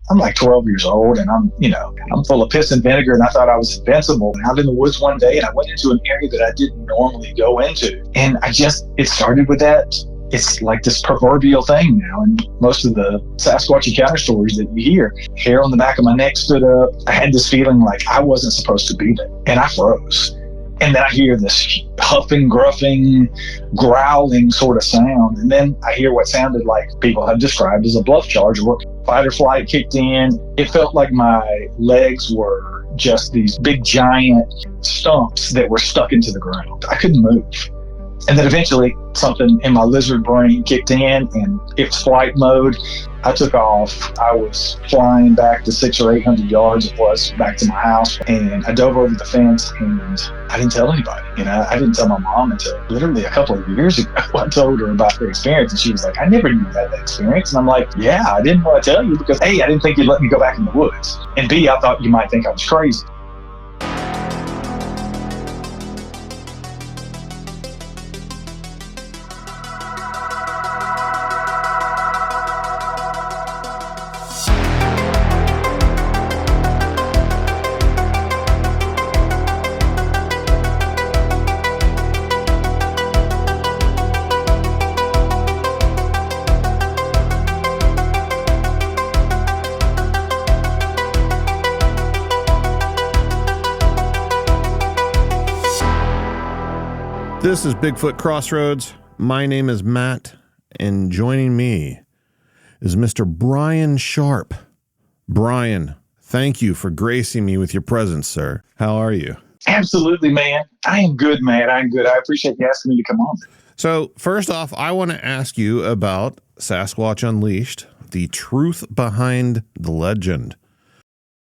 I'm like 12 years old and I'm full of piss and vinegar and I thought I was invincible. And out in the woods one day and I went into an area that I didn't normally go into. And it started with that. It's like this proverbial thing now. And most of the Sasquatch encounter stories that you hear, hair on the back of my neck stood up. I had this feeling like I wasn't supposed to be there and I froze. And then I hear this huffing, gruffing, growling sort of sound. And then I hear what sounded like people have described as a bluff charge where fight or flight kicked in. It felt like my legs were just these big giant stumps that were stuck into the ground. I couldn't move. And then eventually something in my lizard brain kicked in and it was flight mode. I took off. I was flying back to 600 or 800 yards. It was back to my house. And I dove over the fence and I didn't tell anybody. I didn't tell my mom until literally a couple of years ago. I told her about the experience and she was like, I never knew you had that experience. And I'm like, yeah, I didn't want to tell you because A, I didn't think you'd let me go back in the woods. And B, I thought you might think I was crazy. This is Bigfoot Crossroads. My name is Matt, and joining me is Mr. Brian Sharp. Brian, thank you for gracing me with your presence, sir. How are you? Absolutely, man. I am good, man. I'm good. I appreciate you asking me to come on. So, first off, I want to ask you about Sasquatch Unleashed, the truth behind the legend.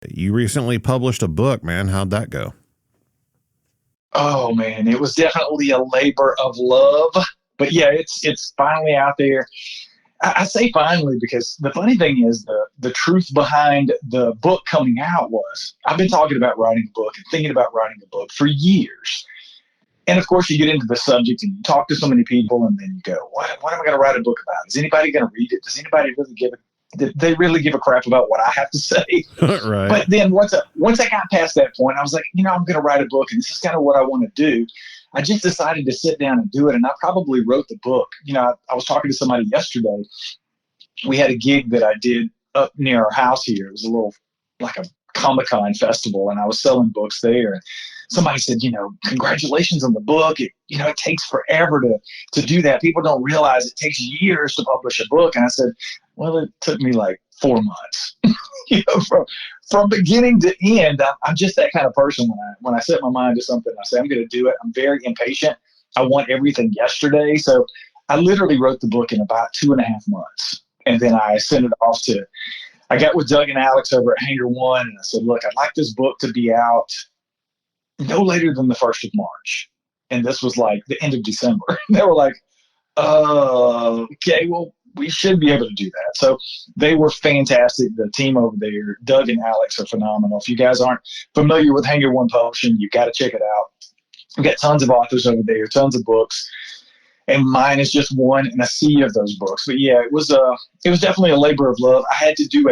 You recently published a book, man. How'd that go? Oh man, it was definitely a labor of love, but yeah, it's finally out there. I say finally because the funny thing is the truth behind the book coming out was I've been talking about writing a book and thinking about writing a book for years. And of course you get into the subject and you talk to so many people and then you go, what am I going to write a book about? Is anybody going to read it? Does anybody really did they really give a crap about what I have to say? Right. But then once I got past that point, I was like, I'm going to write a book and this is kind of what I want to do. I just decided to sit down and do it. And I probably wrote the book. I was talking to somebody yesterday. We had a gig that I did up near our house here. It was a little like a Comic-Con festival and I was selling books there. And somebody said, congratulations on the book. It takes forever to do that. People don't realize it takes years to publish a book. And I said, well, it took me like 4 months, from beginning to end. I'm just that kind of person. When I set my mind to something, I say, I'm going to do it. I'm very impatient. I want everything yesterday. So I literally wrote the book in about 2.5 months. And then I sent it off I got with Doug and Alex over at Hangar One. And I said, look, I'd like this book to be out no later than the 1st of March. And this was like the end of December. They were like, okay, well, we should be able to do that. So they were fantastic. The team over there, Doug and Alex, are phenomenal. If you guys aren't familiar with Hangar One Publishing, you've got to check it out. We've got tons of authors over there, tons of books. And mine is just one in a sea of those books. But yeah, it was definitely a labor of love. I had to do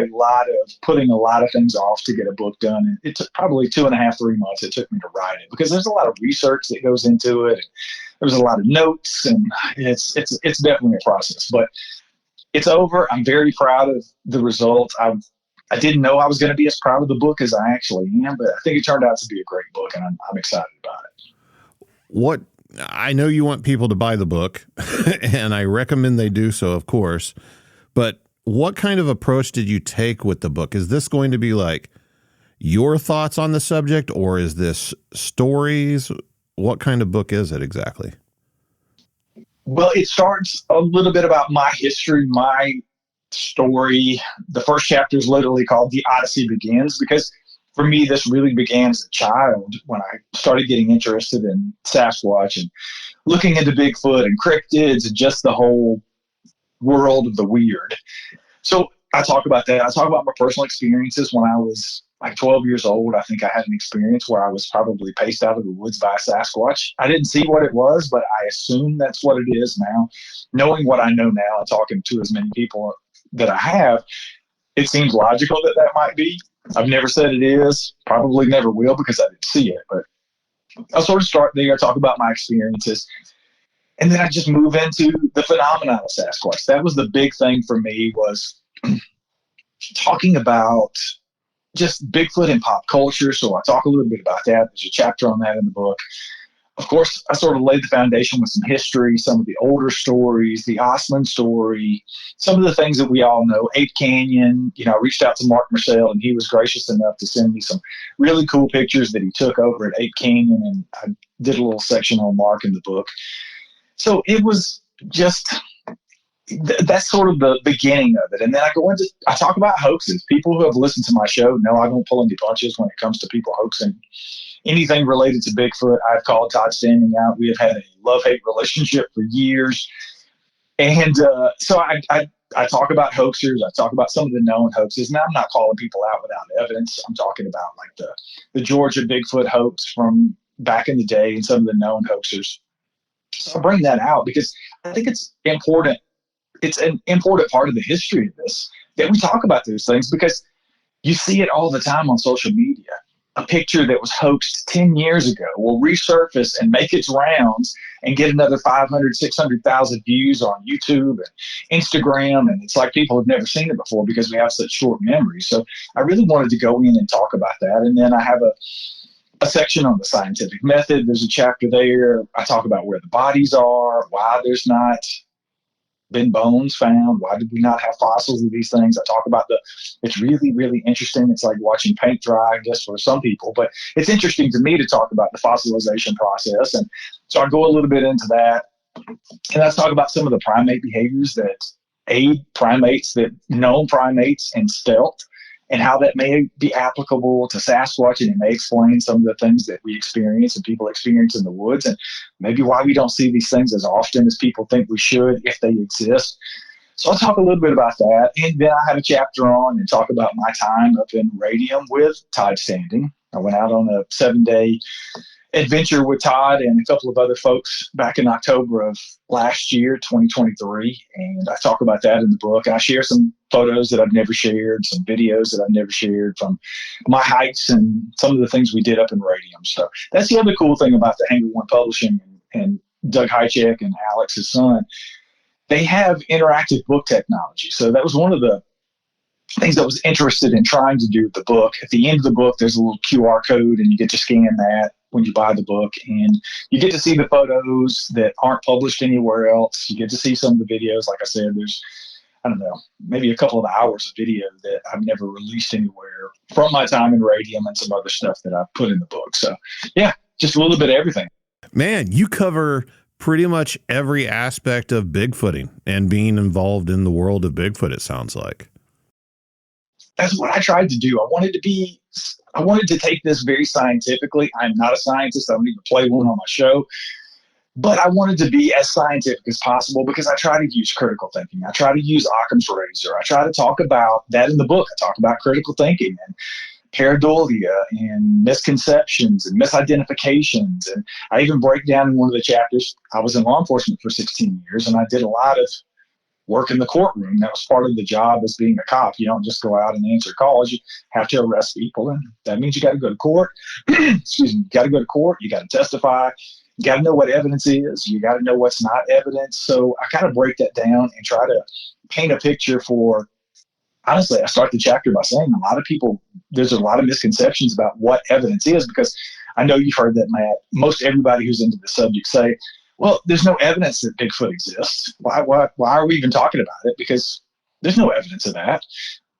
putting a lot of things off to get a book done. And it took probably 2.5, 3 months it took me to write it because there's a lot of research that goes into it. There's a lot of notes and it's definitely a process, but it's over. I'm very proud of the result. I didn't know I was going to be as proud of the book as I actually am, but I think it turned out to be a great book and I'm excited about it. I know you want people to buy the book and I recommend they do so, of course, but what kind of approach did you take with the book? Is this going to be like your thoughts on the subject or is this stories? What kind of book is it exactly? Well, it starts a little bit about my history, my story. The first chapter is literally called The Odyssey Begins because for me, this really began as a child when I started getting interested in Sasquatch and looking into Bigfoot and cryptids and just the whole world of the weird. So I talk about that. I talk about my personal experiences when I was like 12 years old. I think I had an experience where I was probably paced out of the woods by a Sasquatch. I didn't see what it was, but I assume that's what it is now. Knowing what I know now and talking to as many people that I have, it seems logical that that might be. I've never said it is, probably never will because I didn't see it, but I'll sort of start there, talk about my experiences, and then I just move into the phenomenon of Sasquatch. That was the big thing for me, was talking about just Bigfoot in pop culture. So I talk a little bit about that. There's a chapter on that in the book. Of course, I sort of laid the foundation with some history, some of the older stories, the Osman story, some of the things that we all know, Ape Canyon. I reached out to Mark Marcel, and he was gracious enough to send me some really cool pictures that he took over at Ape Canyon, and I did a little section on Mark in the book. So it was just, that's sort of the beginning of it. And then I talk about hoaxes. People who have listened to my show know I don't pull any punches when it comes to people hoaxing anything related to Bigfoot. I've called Todd Standing out. We have had a love-hate relationship for years. And so I talk about hoaxers. I talk about some of the known hoaxes. Now, I'm not calling people out without evidence. I'm talking about like the Georgia Bigfoot hoax from back in the day and some of the known hoaxers. So I bring that out because I think it's important. It's an important part of the history of this, that we talk about those things, because you see it all the time on social media. A picture that was hoaxed 10 years ago will resurface and make its rounds and get another 500, 600,000 views on YouTube and Instagram. And it's like people have never seen it before because we have such short memories. So I really wanted to go in and talk about that. And then I have a section on the scientific method. There's a chapter there. I talk about where the bodies are, why there's not been bones found, why did we not have fossils of these things. I talk about it's really, really interesting. It's like watching paint dry, I guess, for some people, but it's interesting to me to talk about the fossilization process. And so I go a little bit into that, and I talk about some of the primate behaviors that aid primates, that known primates in stealth, and how that may be applicable to Sasquatch, and it may explain some of the things that we experience and people experience in the woods, and maybe why we don't see these things as often as people think we should, if they exist. So I'll talk a little bit about that. And then I have a chapter on and talk about my time up in Radium with Todd Standing. I went out on a 7-day adventure with Todd and a couple of other folks back in October of last year, 2023. And I talk about that in the book. And I share some photos that I've never shared, some videos that I've never shared from my hikes and some of the things we did up in Radium. So that's the other cool thing about the Hanger One Publishing and Doug Hychek and Alex, his son. They have interactive book technology. So that was one of the things I was interested in trying to do with the book. At the end of the book, there's a little QR code, and you get to scan that when you buy the book, and you get to see the photos that aren't published anywhere else. You get to see some of the videos. Like I said, there's, I don't know, maybe a couple of hours of video that I've never released anywhere from my time in Radium, and some other stuff that I've put in the book. So yeah, just a little bit of everything. Man, you cover pretty much every aspect of Bigfooting and being involved in the world of Bigfoot, it sounds like. That's what I tried to do. I wanted to take this very scientifically. I'm not a scientist. I don't even play one on my show. But I wanted to be as scientific as possible because I try to use critical thinking. I try to use Occam's razor. I try to talk about that in the book. I talk about critical thinking and pareidolia and misconceptions and misidentifications. And I even break down in one of the chapters, I was in law enforcement for 16 years, and I did a lot of work in the courtroom. That was part of the job as being a cop. You don't just go out and answer calls. You have to arrest people, and that means you got to go to court. Excuse me. You got to go to court. You got to testify. You got to know what evidence is. You got to know what's not evidence. So I kind of break that down and try to paint a picture for, honestly, I start the chapter by saying there's a lot of misconceptions about what evidence is, because I know you've heard that, Matt. Most everybody who's into the subject say, well, there's no evidence that Bigfoot exists. Why are we even talking about it? Because there's no evidence of that.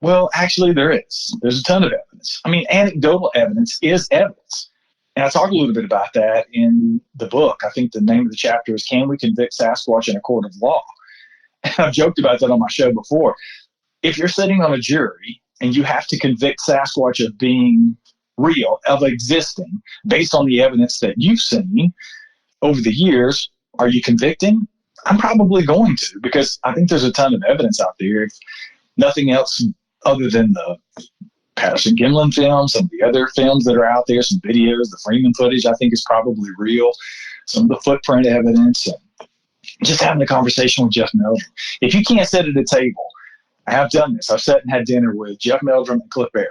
Well, actually, there is. There's a ton of evidence. I mean, anecdotal evidence is evidence. And I talk a little bit about that in the book. I think the name of the chapter is Can We Convict Sasquatch in a Court of Law? And I've joked about that on my show before. If you're sitting on a jury and you have to convict Sasquatch of being real, of existing, based on the evidence that you've seen over the years, are you convicting? I'm probably going to, because I think there's a ton of evidence out there. If nothing else other than the Patterson Gimlin films, some of the other films that are out there, some videos, the Freeman footage, I think is probably real. Some of the footprint evidence, and just having a conversation with Jeff Melvin. If you can't sit at a table I have done this. I've sat and had dinner with Jeff Meldrum and Cliff Barrickman.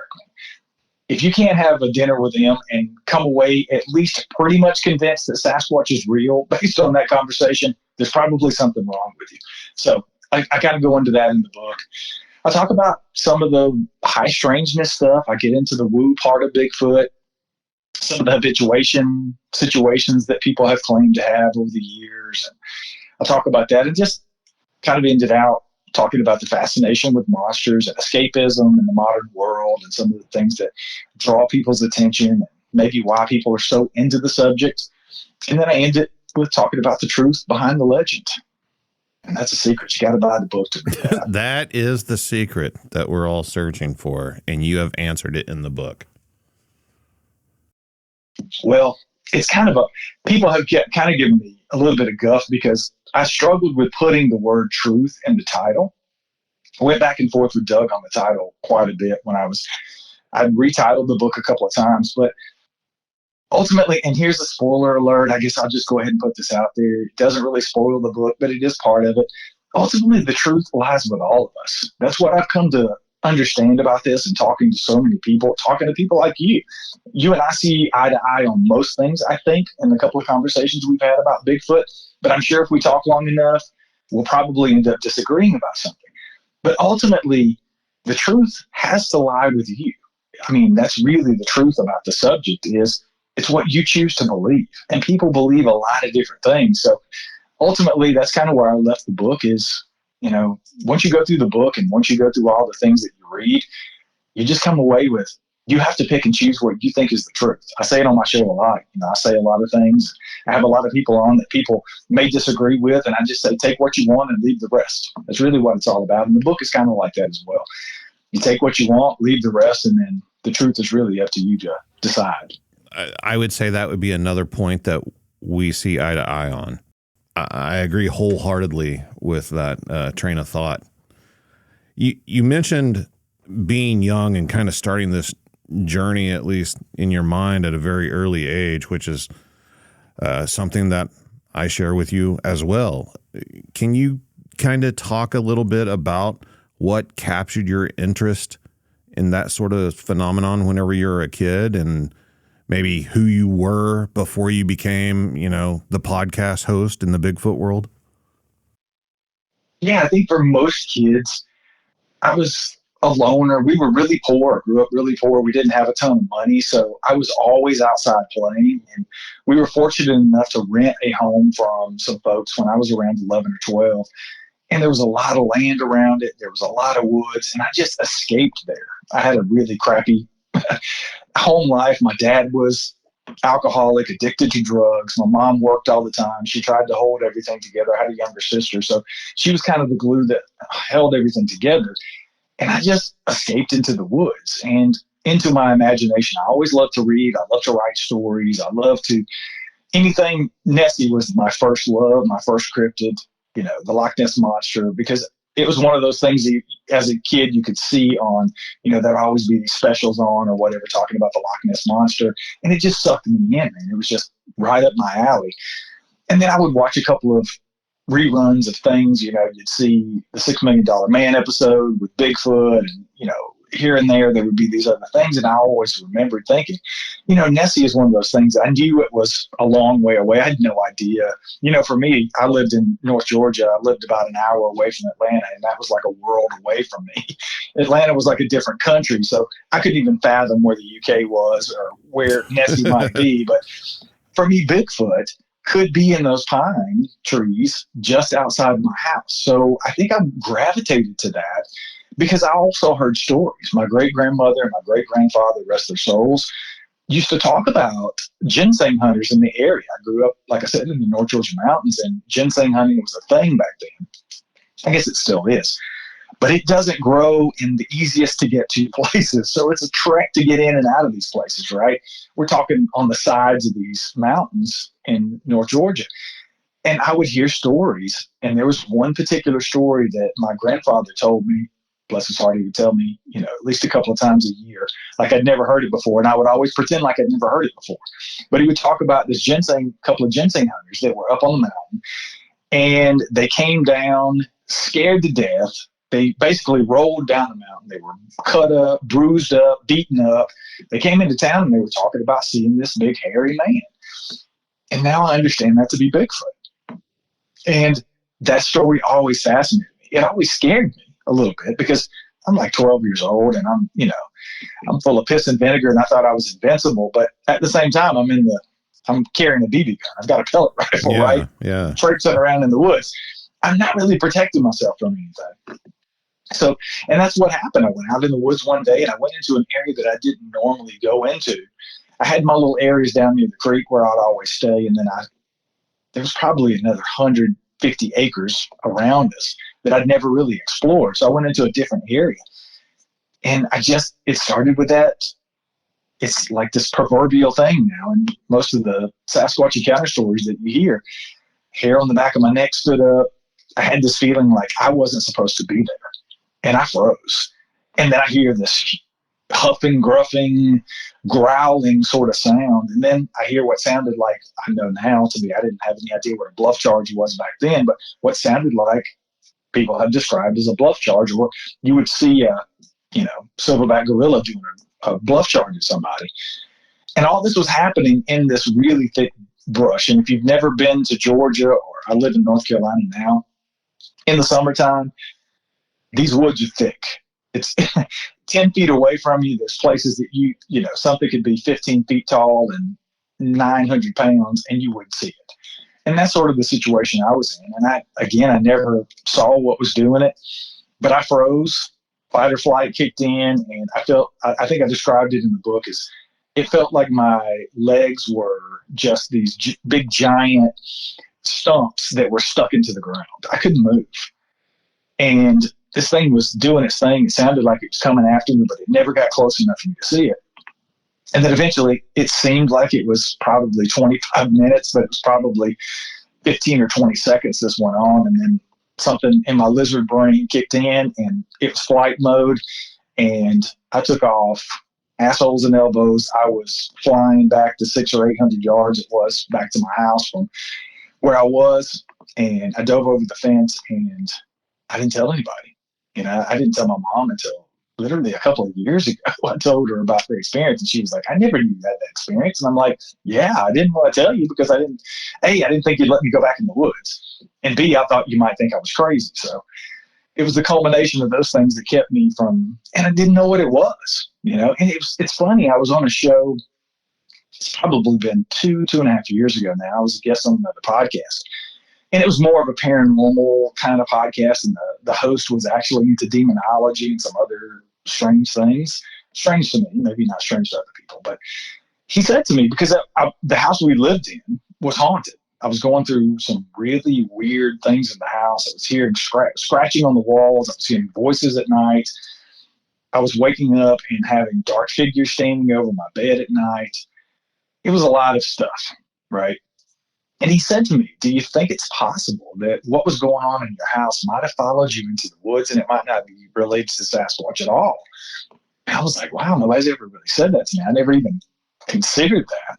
If you can't have a dinner with them and come away at least pretty much convinced that Sasquatch is real based on that conversation, there's probably something wrong with you. So I kind of go into that in the book. I talk about some of the high strangeness stuff. I get into the woo part of Bigfoot, some of the habituation situations that people have claimed to have over the years. And I'll talk about that and just kind of ended out talking about the fascination with monsters and escapism in the modern world and some of the things that draw people's attention and maybe why people are so into the subject. And then I end it with talking about the truth behind the legend. And that's a secret. You got to buy the book to read that. That is the secret that we're all searching for, and you have answered it in the book. Well, it's kind of people have kind of given me a little bit of guff because I struggled with putting the word truth in the title. I went back and forth with Doug on the title quite a bit when I'd retitled the book a couple of times, but ultimately, and here's a spoiler alert, I guess I'll just go ahead and put this out there. It doesn't really spoil the book, but it is part of it. Ultimately, the truth lies with all of us. That's what I've come to understand about this and talking to so many people, talking to people like you. You and I see eye to eye on most things, I think, in the couple of conversations we've had about Bigfoot. But I'm sure if we talk long enough, we'll probably end up disagreeing about something. But ultimately, the truth has to lie with you. I mean, that's really the truth about the subject is it's what you choose to believe. And people believe a lot of different things. So ultimately, that's kind of where I left the book is, you know, once you go through the book and once you go through all the things that you read, you just come away with, you have to pick and choose what you think is the truth. I say it on my show a lot. You know, I say a lot of things. I have a lot of people on that people may disagree with, and I just say, take what you want and leave the rest. That's really what it's all about. And the book is kind of like that as well. You take what you want, leave the rest, and then the truth is really up to you to decide. I would say that would be another point that we see eye to eye on. I agree wholeheartedly with that train of thought. You mentioned being young and kind of starting this journey, at least in your mind, at a very early age, which is something that I share with you as well. Can you kind of talk a little bit about what captured your interest in that sort of phenomenon whenever you were a kid, and maybe who you were before you became, you know, the podcast host in the Bigfoot world? Yeah, I think for most kids, I was a loner. We were really poor, grew up really poor. We didn't have a ton of money, so I was always outside playing. And we were fortunate enough to rent a home from some folks when I was around 11 or 12. And there was a lot of land around it. There was a lot of woods, and I just escaped there. I had a really crappy home life. My dad was alcoholic, addicted to drugs. My mom worked all the time. She tried to hold everything together. I had a younger sister, so she was kind of the glue that held everything together. And I just escaped into the woods and into my imagination. I always loved to read. I love to write stories. I love to anything. Nessie was my first love, my first cryptid, you know, the Loch Ness Monster, because it was one of those things that as a kid you could see on, you know, there'd always be these specials on or whatever talking about the Loch Ness Monster. And it just sucked me in, and it was just right up my alley. And then I would watch a couple of reruns of things, you know, you'd see the $6 Million Man episode with Bigfoot, and, you know, here and there would be these other things. And I always remembered thinking, you know, Nessie is one of those things. I knew it was a long way away. I had no idea. You know, for me, I lived in North Georgia. I lived about an hour away from Atlanta, and that was like a world away from me. Atlanta was like a different country. So I couldn't even fathom where the UK was or where Nessie might be. But for me, Bigfoot could be in those pine trees just outside my house. So I think I gravitated to that because I also heard stories. My great-grandmother and my great-grandfather, rest their souls, used to talk about ginseng hunters in the area. I grew up, like I said, in the North Georgia mountains, and ginseng hunting was a thing back then. I guess it still is. But it doesn't grow in the easiest to get to places. So it's a trek to get in and out of these places, right? We're talking on the sides of these mountains in North Georgia. And I would hear stories. And there was one particular story that my grandfather told me, bless his heart, he would tell me, you know, at least a couple of times a year, like I'd never heard it before. And I would always pretend like I'd never heard it before. But he would talk about this couple of ginseng hunters that were up on the mountain. And they came down scared to death They basically rolled down the mountain. They were cut up, bruised up, beaten up. They came into town and they were talking about seeing this big hairy man. And now I understand that to be Bigfoot. And that story always fascinated me. It always scared me a little bit because I'm like 12 years old and I'm full of piss and vinegar and I thought I was invincible. But at the same time, I'm carrying a BB gun. I've got a pellet rifle, right? Yeah. Traipsing around in the woods. I'm not really protecting myself from anything. So, and that's what happened. I went out in the woods one day and I went into an area that I didn't normally go into. I had my little areas down near the creek where I'd always stay. And then there was probably another 150 acres around us that I'd never really explored. So I went into a different area. And it started with that. It's like this proverbial thing now. And most of the Sasquatch encounter stories that you hear, hair on the back of my neck stood up. I had this feeling like I wasn't supposed to be there. And I froze. And then I hear this huffing, gruffing, growling sort of sound. And then I hear what sounded like, I know now to me, I didn't have any idea what a bluff charge was back then, but what sounded like people have described as a bluff charge, or you would see a, silverback gorilla doing a bluff charge at somebody. And all this was happening in this really thick brush. And if you've never been to Georgia, or I live in North Carolina now, in the summertime, these woods are thick. It's 10 feet away from you. There's places that something could be 15 feet tall and 900 pounds and you wouldn't see it. And that's sort of the situation I was in. And I never saw what was doing it, but I froze, fight or flight kicked in. And I think I described it in the book as it felt like my legs were just these big giant stumps that were stuck into the ground. I couldn't move. And this thing was doing its thing. It sounded like it was coming after me, but it never got close enough for me to see it. And then eventually it seemed like it was probably 25 minutes, but it was probably 15 or 20 seconds this went on. And then something in my lizard brain kicked in and it was flight mode. And I took off, assholes and elbows. I was flying back to 600 or 800 yards. It was back to my house from where I was. And I dove over the fence and I didn't tell anybody. I didn't tell my mom until literally a couple of years ago. I told her about the experience and she was like, I never knew you had that experience. And I'm like, yeah, I didn't want to tell you because I didn't think you'd let me go back in the woods. And B, I thought you might think I was crazy. So it was the culmination of those things that kept me from, and I didn't know what it was, and it's funny. I was on a show. It's probably been 2.5 years ago now. I was a guest on another podcast. And it was more of a paranormal kind of podcast, and the host was actually into demonology and some other strange things. Strange to me, maybe not strange to other people. But he said to me, because the house we lived in was haunted. I was going through some really weird things in the house. I was hearing scratching on the walls. I was hearing voices at night. I was waking up and having dark figures standing over my bed at night. It was a lot of stuff, right? And he said to me, do you think it's possible that what was going on in your house might have followed you into the woods and it might not be related to Sasquatch at all? And I was like, wow, nobody's ever really said that to me. I never even considered that.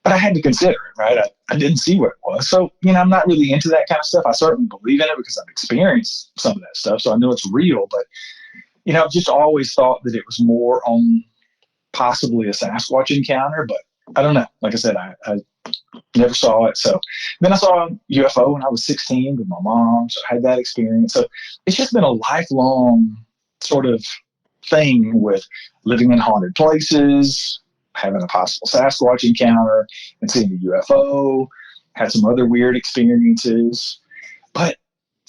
But I had to consider it, right? I didn't see what it was. So, I'm not really into that kind of stuff. I certainly believe in it because I've experienced some of that stuff. So I know it's real. But, I've just always thought that it was more on possibly a Sasquatch encounter. But I don't know. Like I said, I never saw it. So then I saw a UFO when I was 16 with my mom. So I had that experience. So it's just been a lifelong sort of thing with living in haunted places, having a possible Sasquatch encounter and seeing a UFO, had some other weird experiences. But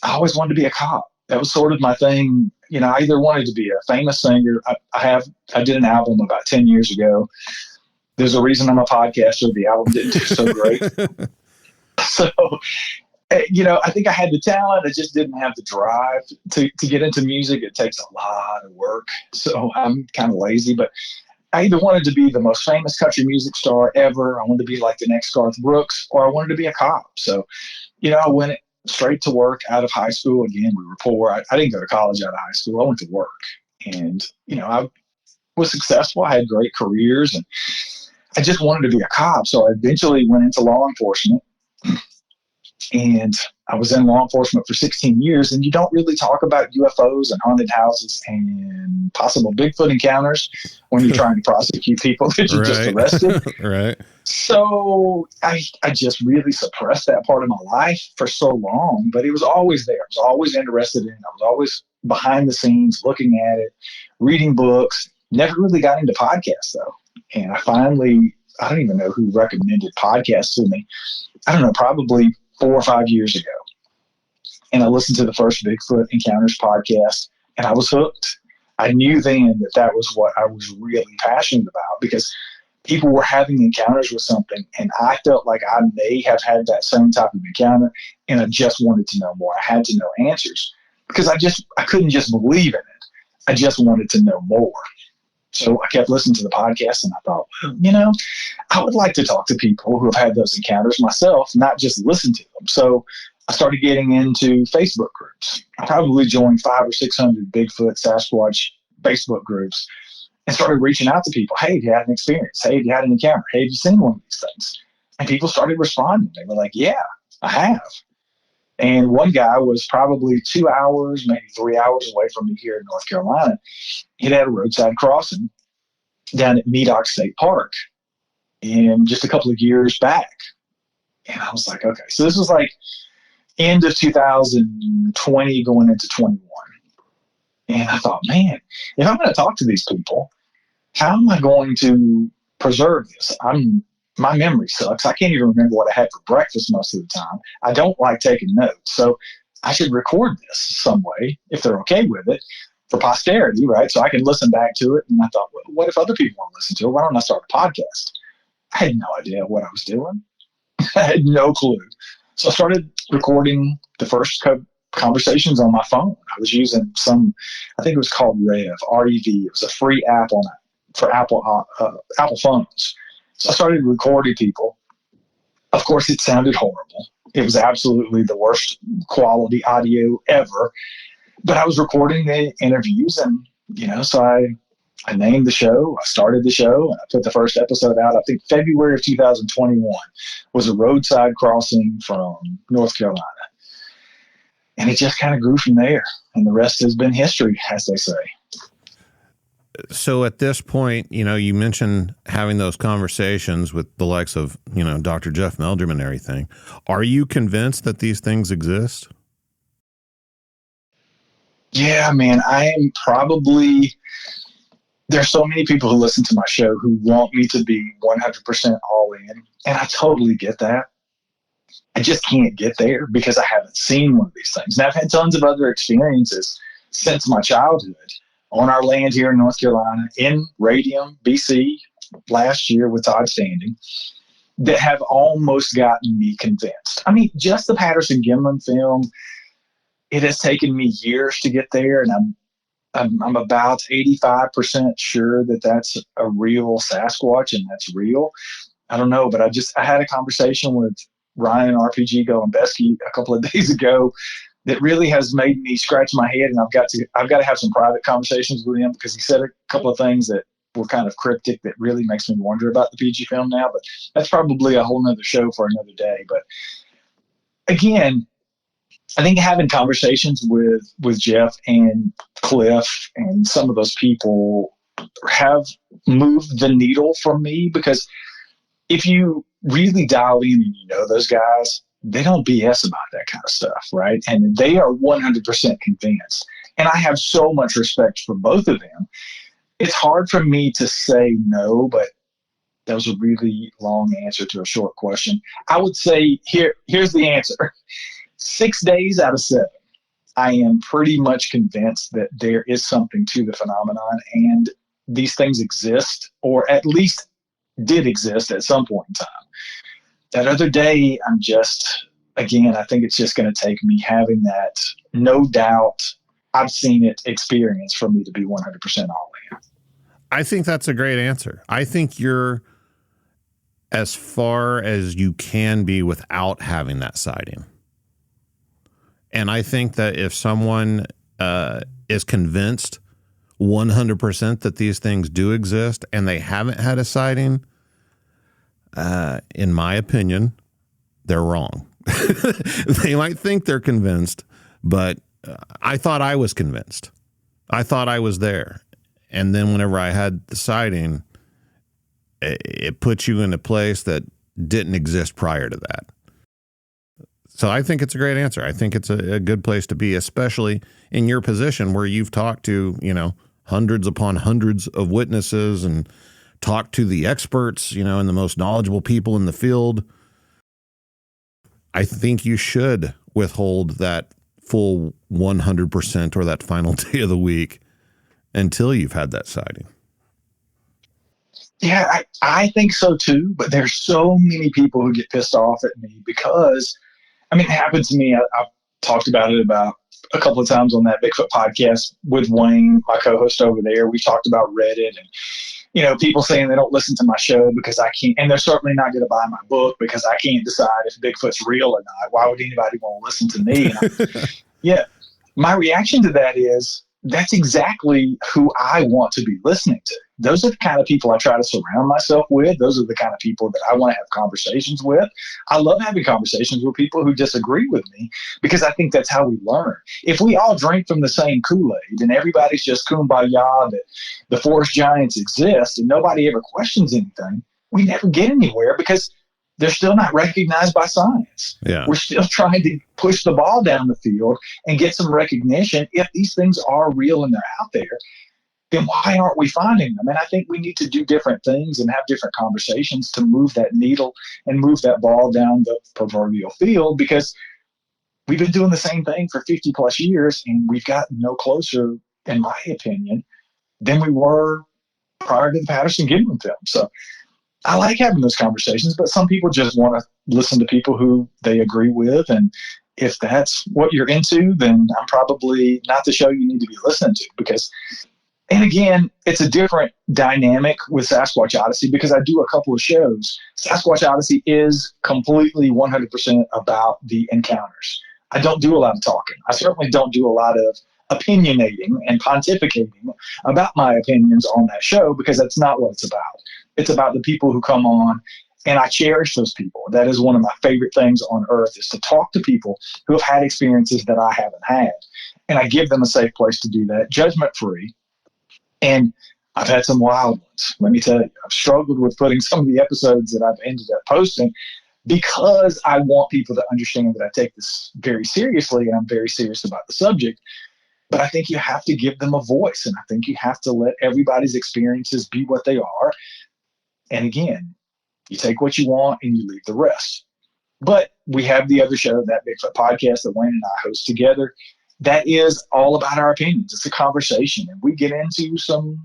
I always wanted to be a cop. That was sort of my thing. I either wanted to be a famous singer. I did an album about 10 years ago. There's a reason I'm a podcaster. The album didn't do so great. So, I think I had the talent. I just didn't have the drive to get into music. It takes a lot of work. So I'm kind of lazy, but I either wanted to be the most famous country music star ever. I wanted to be like the next Garth Brooks, or I wanted to be a cop. So, I went straight to work out of high school. Again, we were poor. I didn't go to college out of high school. I went to work and, I was successful. I had great careers and I just wanted to be a cop. So I eventually went into law enforcement and I was in law enforcement for 16 years, and you don't really talk about UFOs and haunted houses and possible Bigfoot encounters when you're trying to prosecute people that you just arrested. Right. So I just really suppressed that part of my life for so long, but it was always there. I was always interested in it. I was always behind the scenes looking at it, reading books. Never really got into podcasts, though. And I don't even know who recommended podcasts to me. I don't know, probably 4 or 5 years ago. And I listened to the first Bigfoot Encounters podcast, and I was hooked. I knew then that was what I was really passionate about, because people were having encounters with something, and I felt like I may have had that same type of encounter, and I just wanted to know more. I had to know answers, because I couldn't just believe in it. I just wanted to know more. So I kept listening to the podcast, and I thought, I would like to talk to people who have had those encounters myself, not just listen to them. So I started getting into Facebook groups. I probably joined 500 or 600 Bigfoot, Sasquatch Facebook groups, and started reaching out to people. Hey, have you had an experience? Hey, have you had an encounter? Hey, have you seen one of these things? And people started responding. They were like, yeah, I have. And one guy was probably 2 hours, maybe 3 hours away from me here in North Carolina. He had a roadside crossing down at Medoc State Park in just a couple of years back. And I was like, okay, so this was like end of 2020 going into 21. And I thought, man, if I'm going to talk to these people, how am I going to preserve this? My memory sucks. I can't even remember what I had for breakfast most of the time. I don't like taking notes. So I should record this some way, if they're okay with it, for posterity, right? So I can listen back to it. And I thought, well, what if other people want to listen to it? Why don't I start a podcast? I had no idea what I was doing. I had no clue. So I started recording the first conversations on my phone. I was using I think it was called REV. It was a free app for Apple phones. So I started recording people. Of course, it sounded horrible. It was absolutely the worst quality audio ever. But I was recording the interviews, and, so I named the show. I started the show, and I put the first episode out. I think February of 2021 was a roadside crossing from North Carolina. And it just kind of grew from there. And the rest has been history, as they say. So at this point, you mentioned having those conversations with the likes of, Dr. Jeff Meldrum and everything. Are you convinced that these things exist? Yeah, man, I am there's so many people who listen to my show who want me to be 100% all in. And I totally get that. I just can't get there because I haven't seen one of these things. Now, I've had tons of other experiences since my childhood on our land here in North Carolina, in Radium, BC, last year with Todd Standing, that have almost gotten me convinced. I mean, just the Patterson-Gimlin film, it has taken me years to get there, and I'm about 85% sure that that's a real Sasquatch and that's real. I don't know, but I had a conversation with Ryan RPG Golombeski a couple of days ago that really has made me scratch my head, and I've got to have some private conversations with him, because he said a couple of things that were kind of cryptic that really makes me wonder about the PG film now. But that's probably a whole nother show for another day. But again, I think having conversations with Jeff and Cliff and some of those people have moved the needle for me, because if you really dial in and those guys, they don't BS about that kind of stuff, right? And they are 100% convinced. And I have so much respect for both of them. It's hard for me to say no, but that was a really long answer to a short question. I would say here's the answer. 6 days out of 7, I am pretty much convinced that there is something to the phenomenon, and these things exist, or at least did exist at some point in time. That other day, I think it's just going to take me having that no doubt, I've seen it experience for me to be 100% all in. I think that's a great answer. I think you're as far as you can be without having that sighting. And I think that if someone is convinced 100% that these things do exist and they haven't had a sighting, in my opinion, they're wrong. They might think they're convinced, but I thought I was convinced. I thought I was there. And then whenever I had the sighting, it puts you in a place that didn't exist prior to that. So I think it's a great answer. I think it's a good place to be, especially in your position where you've talked to, hundreds upon hundreds of witnesses and talked to the experts, and the most knowledgeable people in the field. I think you should withhold that full 100% or that final day of the week until you've had that sighting. Yeah, I think so too, but there's so many people who get pissed off at me because, it happened to me. I've talked about it about a couple of times on that Bigfoot podcast with Wayne, my co-host over there. We talked about Reddit and, people saying they don't listen to my show because I can't, and they're certainly not going to buy my book because I can't decide if Bigfoot's real or not. Why would anybody want to listen to me? Yeah. My reaction to that is that's exactly who I want to be listening to. Those are the kind of people I try to surround myself with. Those are the kind of people that I want to have conversations with. I love having conversations with people who disagree with me because I think that's how we learn. If we all drink from the same Kool-Aid and everybody's just kumbaya that the forest giants exist and nobody ever questions anything, we never get anywhere because they're still not recognized by science. Yeah. We're still trying to push the ball down the field and get some recognition. If these things are real and they're out there, then why aren't we finding them? And I think we need to do different things and have different conversations to move that needle and move that ball down the proverbial field, because we've been doing the same thing for 50 plus years and we've gotten no closer, in my opinion, than we were prior to the Patterson-Gimlin film. So I like having those conversations, but some people just want to listen to people who they agree with. And if that's what you're into, then I'm probably not the show you need to be listening to because, and again, it's a different dynamic with Sasquatch Odyssey because I do a couple of shows. Sasquatch Odyssey is completely 100% about the encounters. I don't do a lot of talking. I certainly don't do a lot of opinionating and pontificating about my opinions on that show because that's not what it's about. It's about the people who come on, and I cherish those people. That is one of my favorite things on earth, is to talk to people who have had experiences that I haven't had. And I give them a safe place to do that, judgment-free. And I've had some wild ones. Let me tell you, I've struggled with putting some of the episodes that I've ended up posting because I want people to understand that I take this very seriously and I'm very serious about the subject. But I think you have to give them a voice, and I think you have to let everybody's experiences be what they are. And again, you take what you want and you leave the rest. But we have the other show, that Bigfoot podcast that Wayne and I host together. That is all about our opinions. It's a conversation. And we get into some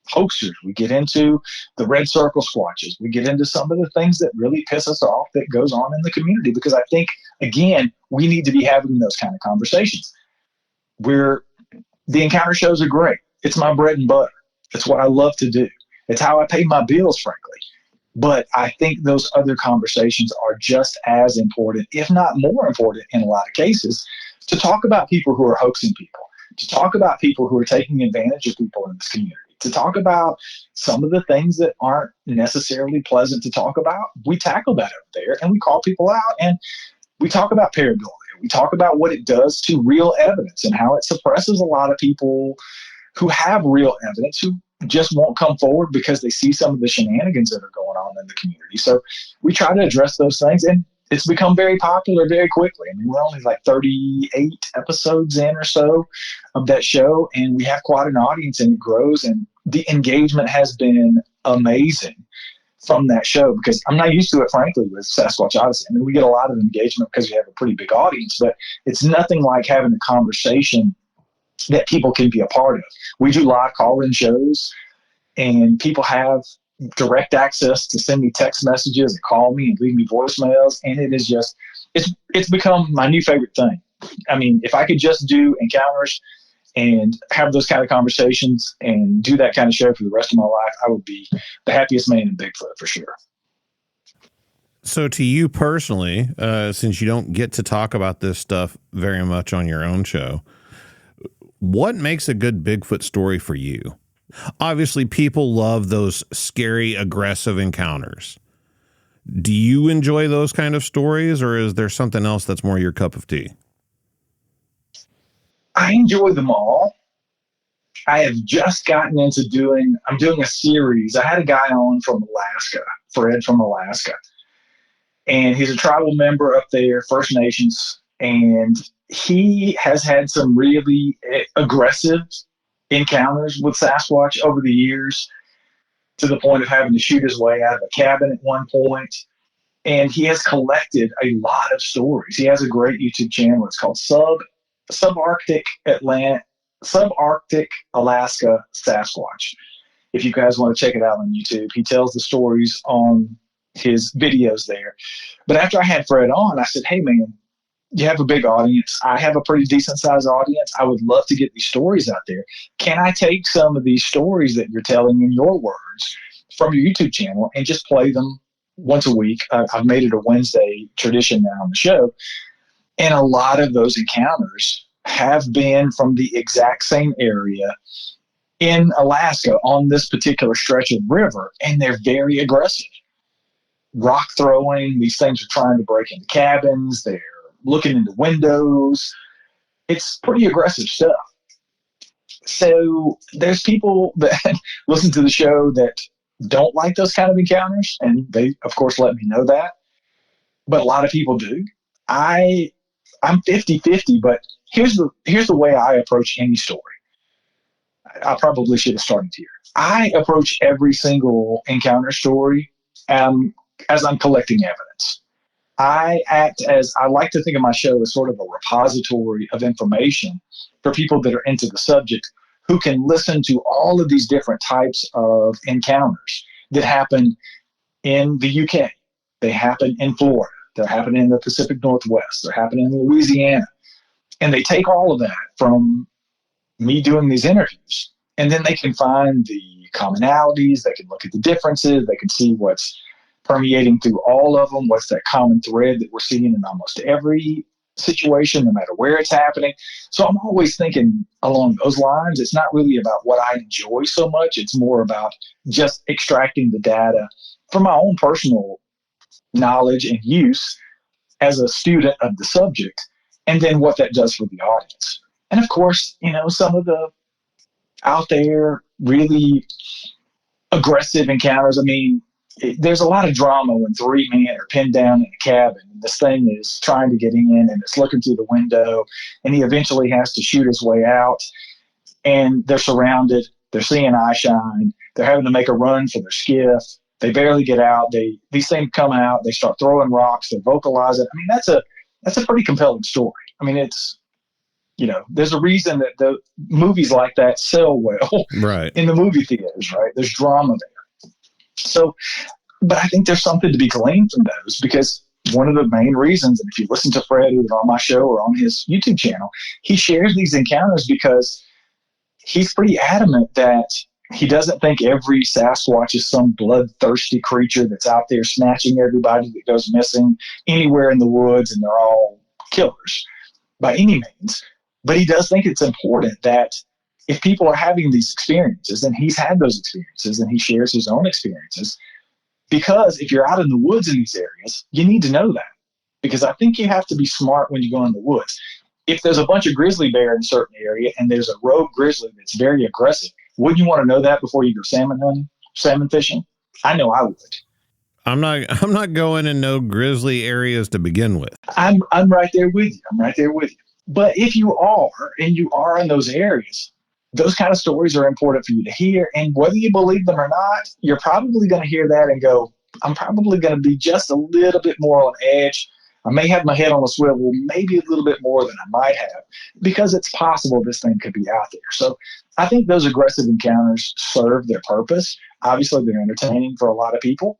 hoaxers. We get into the red circle squatches. We get into some of the things that really piss us off that goes on in the community. Because I think, again, we need to be having those kind of conversations. The encounter shows are great. It's my bread and butter. It's what I love to do. It's how I pay my bills, frankly. But I think those other conversations are just as important, if not more important in a lot of cases, to talk about people who are hoaxing people, to talk about people who are taking advantage of people in this community, to talk about some of the things that aren't necessarily pleasant to talk about. We tackle that over there and we call people out and we talk about pareidolia. We talk about what it does to real evidence and how it suppresses a lot of people who have real evidence, who just won't come forward because they see some of the shenanigans that are going on in the community. So we try to address those things, and it's become very popular very quickly. I mean, we're only like 38 episodes in or so of that show, and we have quite an audience, and it grows, and the engagement has been amazing from that show, because I'm not used to it, frankly, with Sasquatch Odyssey. I mean, we get a lot of engagement because we have a pretty big audience, but it's nothing like having a conversation that people can be a part of. We do live call-in shows, and people have direct access to send me text messages and call me and leave me voicemails, and it is just, it's become my new favorite thing. I mean, if I could just do encounters and have those kind of conversations and do that kind of show for the rest of my life, I would be the happiest man in Bigfoot for sure. So to you personally, since you don't get to talk about this stuff very much on your own show, what makes a good Bigfoot story for you? Obviously, people love those scary, aggressive encounters. Do you enjoy those kind of stories, or is there something else that's more your cup of tea? I enjoy them all. I have just gotten into I'm doing a series. I had a guy on from Alaska, Fred from Alaska, and he's a tribal member up there, First Nations, and he has had some really aggressive encounters with Sasquatch over the years, to the point of having to shoot his way out of a cabin at one point. And he has collected a lot of stories. He has a great YouTube channel. It's called Subarctic Alaska Sasquatch. If you guys want to check it out on YouTube, he tells the stories on his videos there. But after I had Fred on, I said, hey, man, you have a big audience. I have a pretty decent sized audience. I would love to get these stories out there. Can I take some of these stories that you're telling in your words from your YouTube channel and just play them once a week? I've made it a Wednesday tradition now on the show. And a lot of those encounters have been from the exact same area in Alaska on this particular stretch of river. And they're very aggressive. Rock throwing. These things are trying to break into cabins. They're looking into windows. It's pretty aggressive stuff. So there's people that listen to the show that don't like those kind of encounters, and they, of course, let me know that. But a lot of people do. I'm 50-50, but here's the way I approach any story. I probably should have started here. I approach every single encounter story as I'm collecting evidence. I like to think of my show as sort of a repository of information for people that are into the subject, who can listen to all of these different types of encounters that happen in the UK. They happen in Florida. They're happening in the Pacific Northwest. They're happening in Louisiana. And they take all of that from me doing these interviews, and then they can find the commonalities. They can look at the differences. They can see what's permeating through all of them. What's that common thread that we're seeing in almost every situation, no matter where it's happening? So I'm always thinking along those lines. It's not really about what I enjoy so much. It's more about just extracting the data from my own personal knowledge and use as a student of the subject, and then what that does for the audience. And of course, some of the out there really aggressive encounters. I mean, there's a lot of drama when three men are pinned down in a cabin and this thing is trying to get in and it's looking through the window, and he eventually has to shoot his way out, and they're surrounded. They're seeing eye shine. They're having to make a run for their skiff. They barely get out. These things come out. They start throwing rocks. They vocalize it. I mean, that's a pretty compelling story. I mean, it's, there's a reason that the movies like that sell well right in the movie theaters, right? There's drama there. So, but I think there's something to be gleaned from those, because one of the main reasons, and if you listen to Fred either on my show or on his YouTube channel, he shares these encounters because he's pretty adamant that he doesn't think every Sasquatch is some bloodthirsty creature that's out there snatching everybody that goes missing anywhere in the woods, and they're all killers by any means. But he does think it's important that if people are having these experiences, and he's had those experiences, and he shares his own experiences, because if you're out in the woods in these areas, you need to know that. Because I think you have to be smart when you go in the woods. If there's a bunch of grizzly bear in a certain area and there's a rogue grizzly that's very aggressive, wouldn't you want to know that before you go salmon hunting, salmon fishing? I know I would. I'm not going in no grizzly areas to begin with. I'm right there with you. But if you are, and you are in those areas, those kind of stories are important for you to hear. And whether you believe them or not, you're probably going to hear that and go, I'm probably going to be just a little bit more on edge. I may have my head on a swivel, maybe a little bit more than I might have, because it's possible this thing could be out there. So I think those aggressive encounters serve their purpose. Obviously, they're entertaining for a lot of people.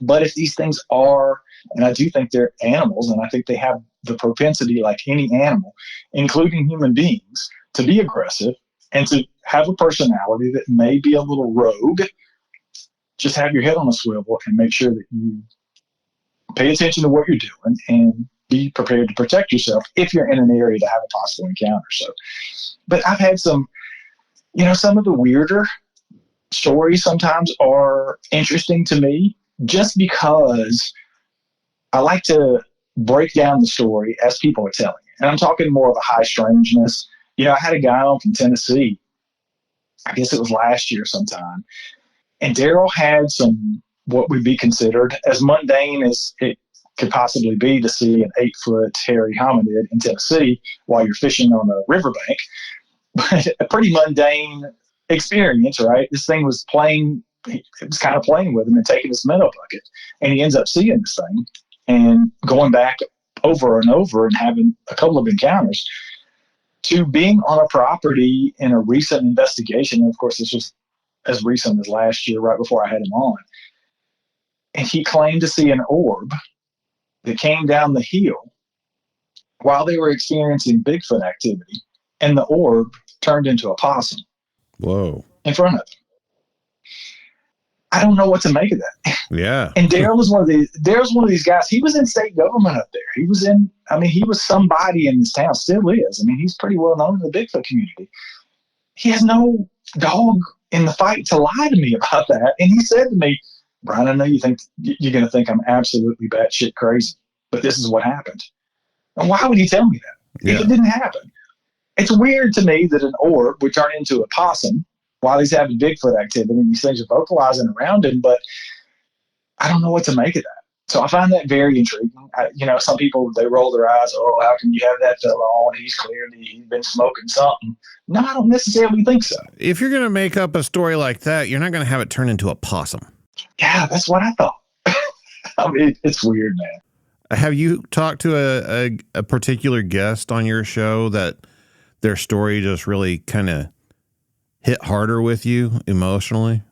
But if these things are, and I do think they're animals, and I think they have the propensity, like any animal, including human beings, to be aggressive and to have a personality that may be a little rogue, just have your head on a swivel and make sure that you pay attention to what you're doing and be prepared to protect yourself if you're in an area to have a possible encounter. So, but I've had some of the weirder stories sometimes are interesting to me just because I like to break down the story as people are telling it. And I'm talking more of a high strangeness. I had a guy on from Tennessee, I guess it was last year sometime, and Daryl had some, what would be considered as mundane as it could possibly be to see an 8-foot hairy hominid in Tennessee while you're fishing on a riverbank, but a pretty mundane experience, right? This thing was playing, it was kind of playing with him and taking his minnow bucket, and he ends up seeing this thing and going back over and over and having a couple of encounters, to being on a property in a recent investigation. And of course, this was as recent as last year, right before I had him on. And he claimed to see an orb that came down the hill while they were experiencing Bigfoot activity. And the orb turned into a possum. Whoa. In front of him. I don't know what to make of that. Yeah. And Daryl was one of these guys. He was in state government up there. He was somebody in this town, still is. He's pretty well known in the Bigfoot community. He has no dog in the fight to lie to me about that. And he said to me, Brian, I know you're going to think I'm absolutely batshit crazy, but this is what happened. And why would he tell me that if it didn't happen? It's weird to me that an orb would turn into a possum while he's having Bigfoot activity and these things are vocalizing around him, but I don't know what to make of that. So I find that very intriguing. Some people, they roll their eyes, oh, how can you have that fella on? He's been smoking something. No, I don't necessarily think so. If you're going to make up a story like that, you're not going to have it turn into a possum. Yeah, that's what I thought. It's weird, man. Have you talked to a particular guest on your show that their story just really kind of hit harder with you emotionally?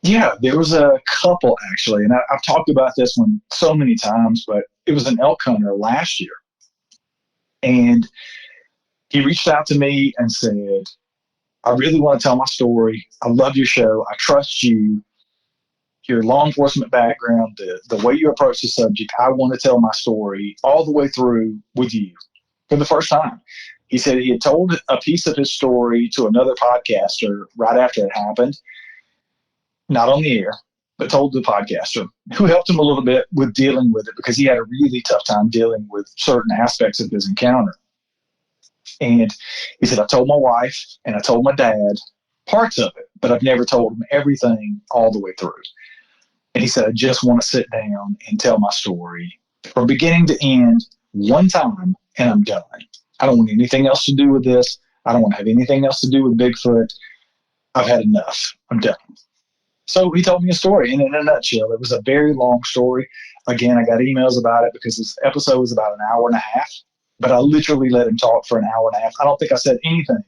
Yeah, there was a couple actually, and I've talked about this one so many times, but it was an elk hunter last year. And he reached out to me and said, I really want to tell my story. I love your show. I trust you. Your law enforcement background, the way you approach the subject. I want to tell my story all the way through with you for the first time. He said he had told a piece of his story to another podcaster right after it happened, not on the air, but told the podcaster, who helped him a little bit with dealing with it because he had a really tough time dealing with certain aspects of his encounter. And he said, I told my wife and I told my dad parts of it, but I've never told them everything all the way through. And he said, I just want to sit down and tell my story from beginning to end one time, and I'm done. I don't want anything else to do with this. I don't want to have anything else to do with Bigfoot. I've had enough. I'm done. So he told me a story, and in a nutshell, it was a very long story. Again, I got emails about it because this episode was about an hour and a half, but I literally let him talk for an hour and a half. I don't think I said anything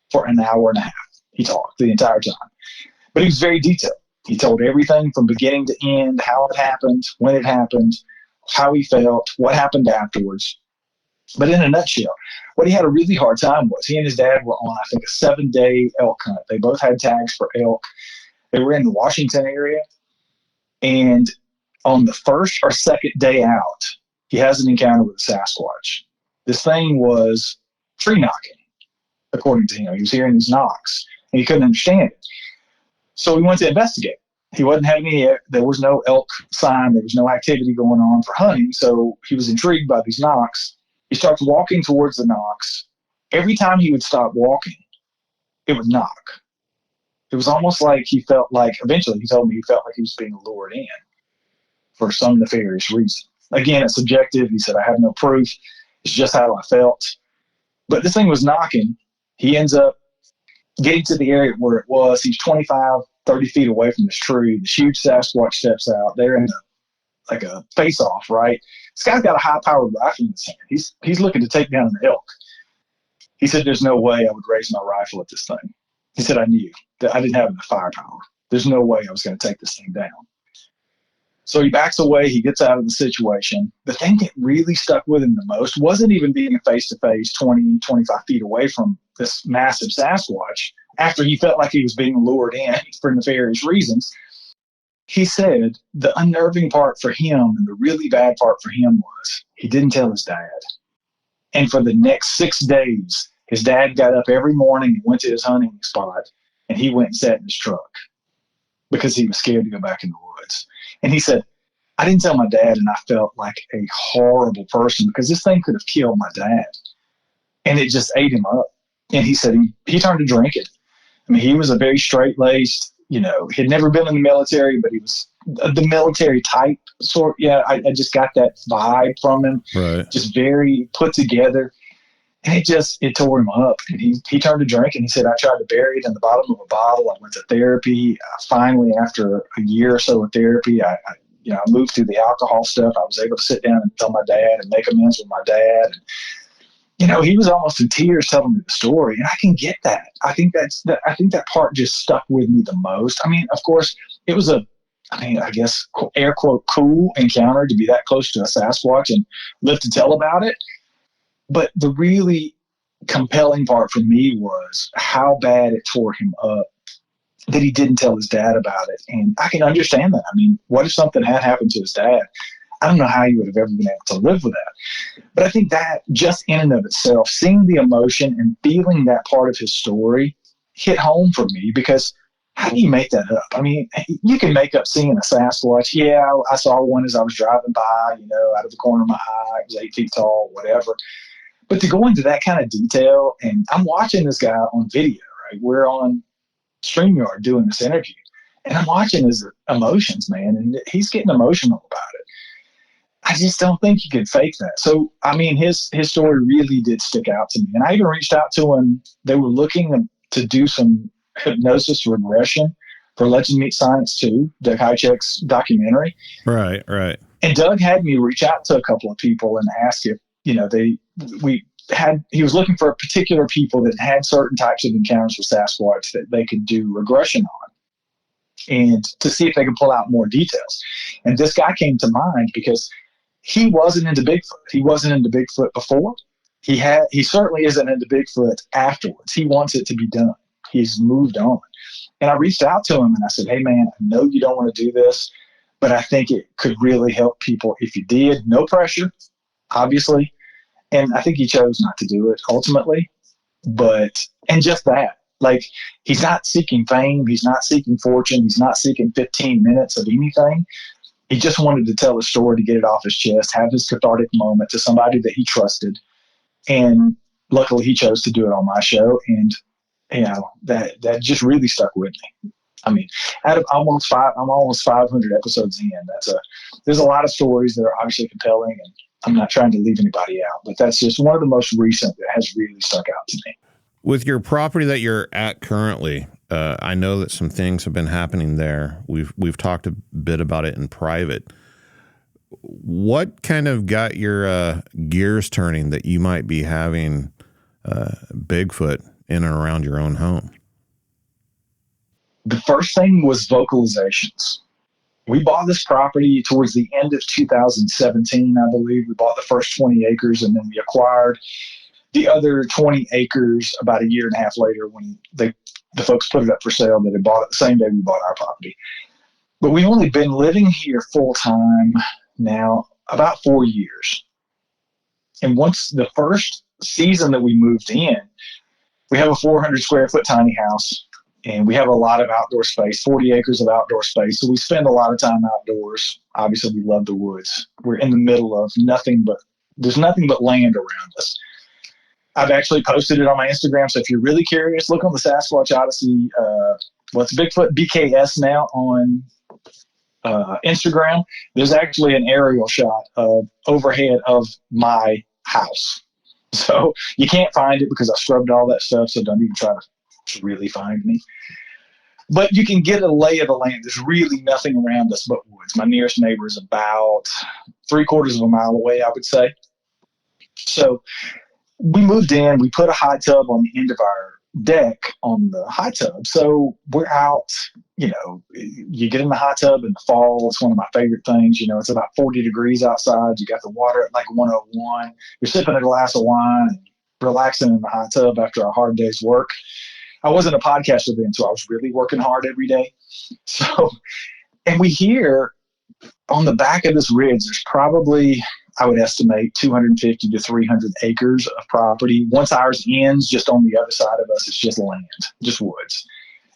for an hour and a half. He talked the entire time, but he was very detailed. He told everything from beginning to end, how it happened, when it happened, how he felt, what happened afterwards. But in a nutshell, what he had a really hard time was he and his dad were on, I think, a 7-day elk hunt. They both had tags for elk. They were in the Washington area. And on the first or second day out, he has an encounter with a Sasquatch. This thing was tree knocking, according to him. He was hearing these knocks, and he couldn't understand it. So we went to investigate. He wasn't having there was no elk sign. There was no activity going on for hunting. So he was intrigued by these knocks. He starts walking towards the knocks. Every time he would stop walking, it would knock. It was almost like he felt like, eventually he told me he felt like he was being lured in for some nefarious reason. Again, it's subjective. He said, I have no proof. It's just how I felt. But this thing was knocking. He ends up getting to the area where it was. He's 25, 30 feet away from this tree. This huge Sasquatch steps out. They're in a face-off, right? This guy's got a high-powered rifle in his hand. He's looking to take down an elk. He said, there's no way I would raise my rifle at this thing. He said, I knew that I didn't have enough firepower. There's no way I was going to take this thing down. So he backs away. He gets out of the situation. The thing that really stuck with him the most wasn't even being face-to-face 20, 25 feet away from this massive Sasquatch after he felt like he was being lured in for nefarious reasons. He said the unnerving part for him and the really bad part for him was he didn't tell his dad. And for the next 6 days, his dad got up every morning and went to his hunting spot, and he went and sat in his truck. because he was scared to go back in the woods. And he said, I didn't tell my dad, and I felt like a horrible person because this thing could have killed my dad. And it just ate him up. And he said he turned to drinking. I mean, he was a very straight-laced, he had never been in the military, but he was the military type sort. Yeah, I just got that vibe from him. Right. Just very put together. And it tore him up. And he turned to drinking. He said, I tried to bury it in the bottom of a bottle. I went to therapy. Finally, after a year or so of therapy, I moved through the alcohol stuff. I was able to sit down and tell my dad and make amends with my dad. And, he was almost in tears telling me the story, and I can get that. I think that part just stuck with me the most. I mean, of course, it was I guess, air quote, cool encounter to be that close to a Sasquatch and live to tell about it. But the really compelling part for me was how bad it tore him up that he didn't tell his dad about it. And I can understand that. I mean, what if something had happened to his dad? I don't know how he would have ever been able to live with that. But I think that just in and of itself, seeing the emotion and feeling that part of his story hit home for me, because how do you make that up? I mean, you can make up seeing a Sasquatch. Yeah, I saw one as I was driving by, out of the corner of my eye. It was 8 feet tall, whatever. But to go into that kind of detail, and I'm watching this guy on video, right? We're on StreamYard doing this interview, and I'm watching his emotions, man, and he's getting emotional about it. I just don't think you can fake that. So, I mean, his story really did stick out to me. And I even reached out to him. They were looking to do some hypnosis regression for Legend Meets Science 2, Doug Hychek's documentary. Right. And Doug had me reach out to a couple of people and ask if, he was looking for particular people that had certain types of encounters with Sasquatch that they could do regression on, and to see if they could pull out more details. And this guy came to mind because he wasn't into Bigfoot. He wasn't into Bigfoot before. He certainly isn't into Bigfoot afterwards. He wants it to be done. He's moved on. And I reached out to him and I said, hey man, I know you don't want to do this, but I think it could really help people if you did. No pressure, obviously. And I think he chose not to do it ultimately. And just that, like, he's not seeking fame. He's not seeking fortune. He's not seeking 15 minutes of anything. He just wanted to tell his story, to get it off his chest, have his cathartic moment to somebody that he trusted. And luckily he chose to do it on my show. And, that just really stuck with me. I mean, out of I'm almost 500 episodes in. There's a lot of stories that are obviously compelling, and I'm not trying to leave anybody out, but that's just one of the most recent that has really stuck out to me. With your property that you're at currently, I know that some things have been happening there. We've talked a bit about it in private. What kind of got your gears turning that you might be having Bigfoot in and around your own home? The first thing was vocalizations. We bought this property towards the end of 2017, I believe. We bought the first 20 acres, and then we acquired the other 20 acres about a year and a half later when the folks put it up for sale. That had bought it the same day we bought our property. But we've only been living here full time now about 4 years. And once the first season that we moved in, we have a 400 square foot tiny house, and we have a lot of outdoor space, 40 acres of outdoor space. So we spend a lot of time outdoors. Obviously, we love the woods. We're in the middle of there's nothing but land around us. I've actually posted it on my Instagram. So if you're really curious, look on the Sasquatch Odyssey. It's Bigfoot BKS now on Instagram. There's actually an aerial shot of overhead of my house. So you can't find it because I scrubbed all that stuff. So don't even try to really find me. But you can get a lay of the land. There's really nothing around us but woods. My nearest neighbor is about 3/4 of a mile away, I would say. So we moved in, we put a hot tub on the end of our deck on the hot tub. So we're out, you get in the hot tub in the fall. It's one of my favorite things. It's about 40 degrees outside. You got the water at like 101. You're sipping a glass of wine and relaxing in the hot tub after a hard day's work. I wasn't a podcaster then, so I was really working hard every day. So, and we hear on the back of this ridge, there's probably, I would estimate, 250 to 300 acres of property. Once ours ends, just on the other side of us, it's just land, just woods.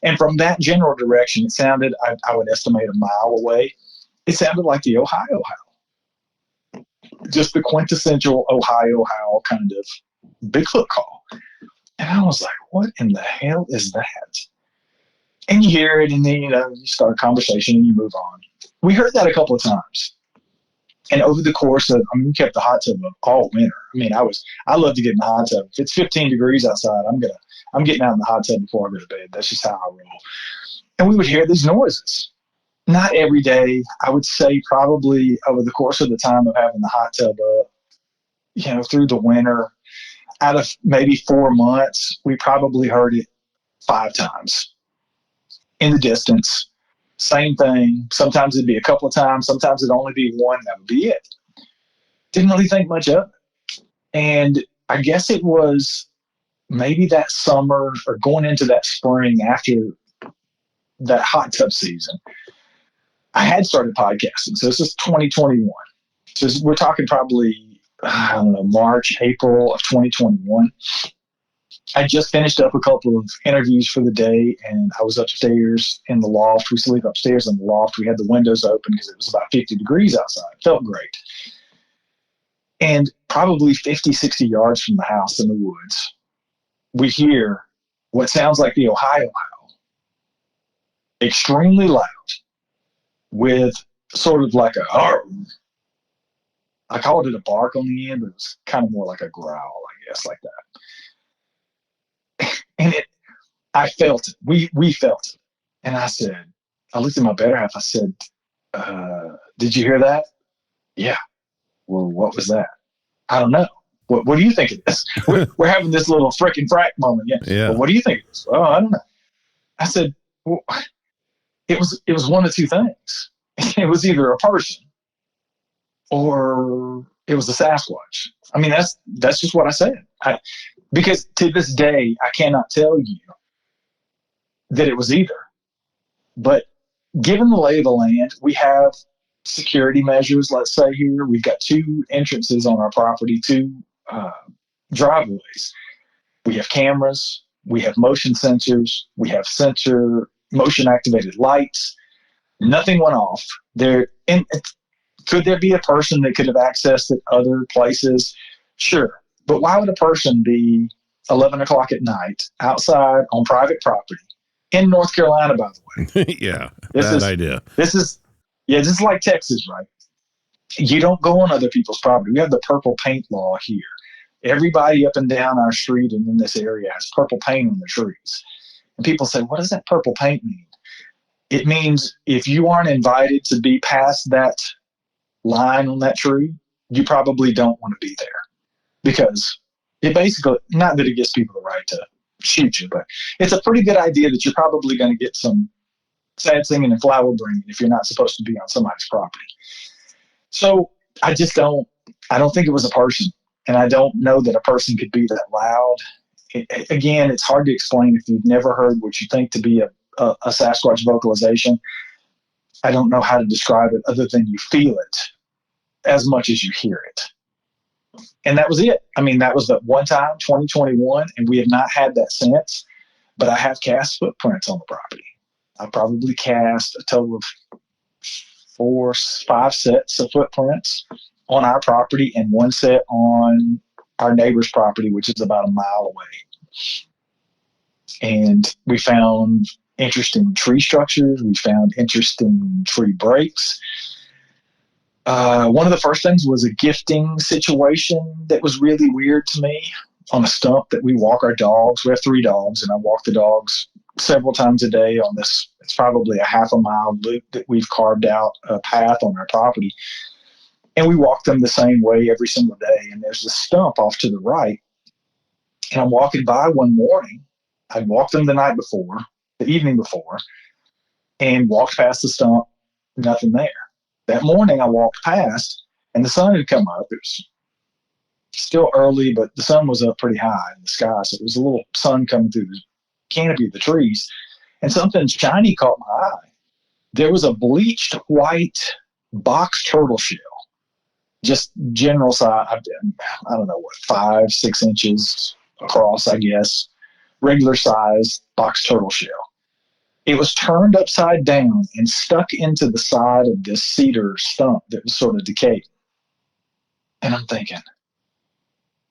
And from that general direction, it sounded, I would estimate, a mile away. It sounded like the Ohio howl, just the quintessential Ohio howl kind of Bigfoot call. And I was like, what in the hell is that? And you hear it, and then, you start a conversation and you move on. We heard that a couple of times. And over the course of, we kept the hot tub up all winter. I love to get in the hot tub. If it's 15 degrees outside, I'm getting out in the hot tub before I go to bed. That's just how I roll. And we would hear these noises. Not every day. I would say probably over the course of the time of having the hot tub up, through the winter, out of maybe 4 months, we probably heard it 5 times in the distance. Same thing. Sometimes it'd be a couple of times. Sometimes it'd only be one. That would be it. Didn't really think much of it. And I guess it was maybe that summer or going into that spring after that hot tub season. I had started podcasting. So this is 2021. So we're talking probably, March, April of 2021. I just finished up a couple of interviews for the day, and I was upstairs in the loft. We sleep upstairs in the loft. We had the windows open because it was about 50 degrees outside. It felt great. And probably 50, 60 yards from the house in the woods, we hear what sounds like the Ohio howl, extremely loud, with sort of like I called it a bark on the end, but it was kind of more like a growl, I guess, like that. And I felt it. We felt it. And I looked at my better half. I said, did you hear that? Yeah. Well, what was that? I don't know. What do you think it is? We're having this little frickin' frack moment. Yeah. Well, what do you think it is? Oh, I don't know. I said, well, it was one of two things. It was either a person or it was a Sasquatch. That's just what I said. Because to this day, I cannot tell you that it was either. But given the lay of the land, we have security measures, let's say here. We've got 2 entrances on our property, 2 driveways. We have cameras. We have motion sensors. We have motion-activated lights. Nothing went off. Could there be a person that could have accessed it other places? Sure. But why would a person be 11 o'clock at night outside on private property in North Carolina, by the way? Yeah, bad idea. This is like Texas, right? You don't go on other people's property. We have the purple paint law here. Everybody up and down our street and in this area has purple paint on the trees. And people say, what does that purple paint mean? It means if you aren't invited to be past that line on that tree, you probably don't want to be there. Because it basically, not that it gives people the right to shoot you, but it's a pretty good idea that you're probably going to get some sad singing and flower bringing if you're not supposed to be on somebody's property. So I don't think it was a person. And I don't know that a person could be that loud. Again, it's hard to explain if you've never heard what you think to be a Sasquatch vocalization. I don't know how to describe it other than you feel it as much as you hear it. And that was it. That was the one time, 2021, and we have not had that since. But I have cast footprints on the property. I probably cast a total of 4, 5 sets of footprints on our property and 1 set on our neighbor's property, which is about a mile away. And we found interesting tree structures. We found interesting tree breaks. One of the first things was a gifting situation that was really weird to me on a stump that we walk our dogs. We have 3 dogs, and I walk the dogs several times a day on this. It's probably a half a mile loop that we've carved out a path on our property. And we walk them the same way every single day. And there's a stump off to the right. And I'm walking by one morning. I'd walked them the evening before, and walked past the stump, nothing there. That morning I walked past, and the sun had come up. It was still early, but the sun was up pretty high in the sky. So it was a little sun coming through the canopy of the trees, and something shiny caught my eye. There was a bleached white box turtle shell, just general size. I don't know what, 5, 6 inches across, I guess, regular size box turtle shell. It was turned upside down and stuck into the side of this cedar stump that was sort of decayed. And I'm thinking,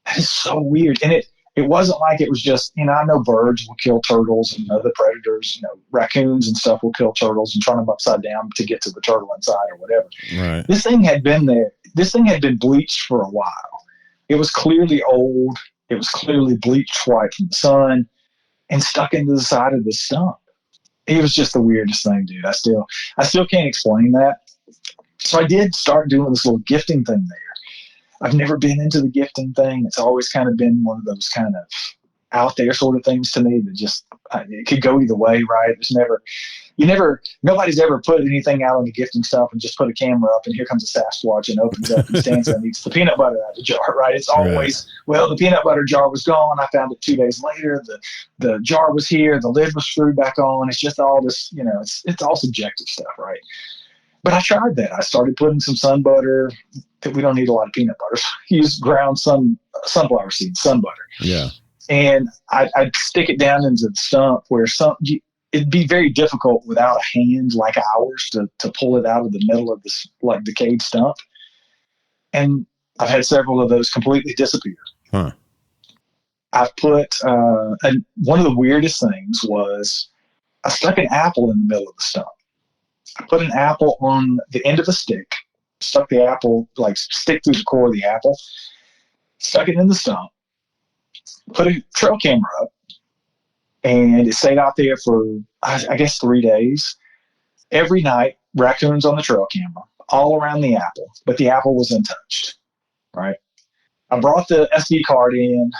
that is so weird. And it wasn't like it was just, I know birds will kill turtles and other predators, raccoons and stuff will kill turtles and turn them upside down to get to the turtle inside or whatever. Right. This thing had been there. This thing had been bleached for a while. It was clearly old. It was clearly bleached white from the sun and stuck into the side of the stump. It was just the weirdest thing, dude. I still can't explain that. So I did start doing this little gifting thing there. I've never been into the gifting thing. It's always kind of been one of those kind of out there sort of things to me that just, it could go either way, right? Nobody's ever put anything out on the gifting stuff and just put a camera up and here comes a Sasquatch and opens up and stands there and eats the peanut butter out of the jar, right? It's always, well, the peanut butter jar was gone. I found it 2 days later. The jar was here. The lid was screwed back on. It's just all this, it's all subjective stuff, right? But I tried that. I started putting some sun butter. We don't need a lot of peanut butter. So I use ground sunflower seeds, sun butter. Yeah. And I'd stick it down into the stump where it'd be very difficult without a hand like ours to pull it out of the middle of this like decayed stump. And I've had several of those completely disappear. Huh. I've put, and one of the weirdest things was I stuck an apple in the middle of the stump. I put an apple on the end of a stick, stuck the apple, like stick through the core of the apple, stuck it in the stump, put a trail camera up, and it stayed out there for, I guess, 3 days. Every night, raccoons on the trail camera, all around the apple, but the apple was untouched, right? I brought the SD card in.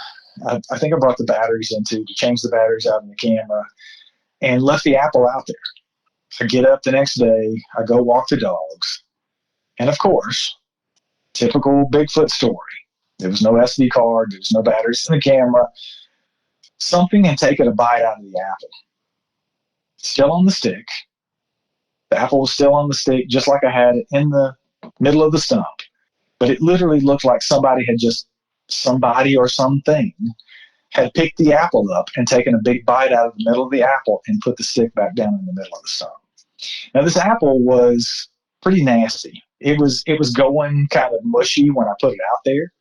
I think I brought the batteries in too, to change the batteries out in the camera, and left the apple out there. I get up the next day, I go walk the dogs, and of course, typical Bigfoot story. There was no SD card, there was no batteries in the camera. Something had taken a bite out of the apple. Still on the stick. The apple was still on the stick, just like I had it in the middle of the stump. But it literally looked like somebody or something had picked the apple up and taken a big bite out of the middle of the apple and put the stick back down in the middle of the stump. Now, this apple was pretty nasty. It was going kind of mushy when I put it out there,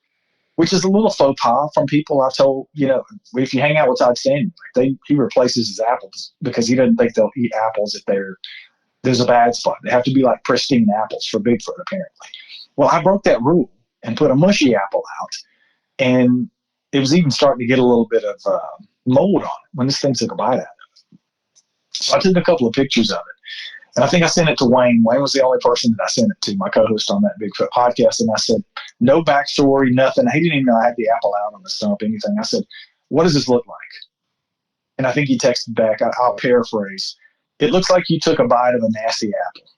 which is a little faux pas from people. I've told, if you hang out with Todd Stanley, he replaces his apples because he doesn't think they'll eat apples if there's a bad spot. They have to be like pristine apples for Bigfoot, apparently. Well, I broke that rule and put a mushy apple out, and it was even starting to get a little bit of mold on it when this thing took a bite out of it. So I took a couple of pictures of it. And I think I sent it to Wayne. Wayne was the only person that I sent it to, my co-host on that Bigfoot podcast. And I said, no backstory, nothing. He didn't even know I had the apple out on the stump, anything. I said, what does this look like? And I think he texted back, I'll paraphrase, it looks like you took a bite of a nasty apple.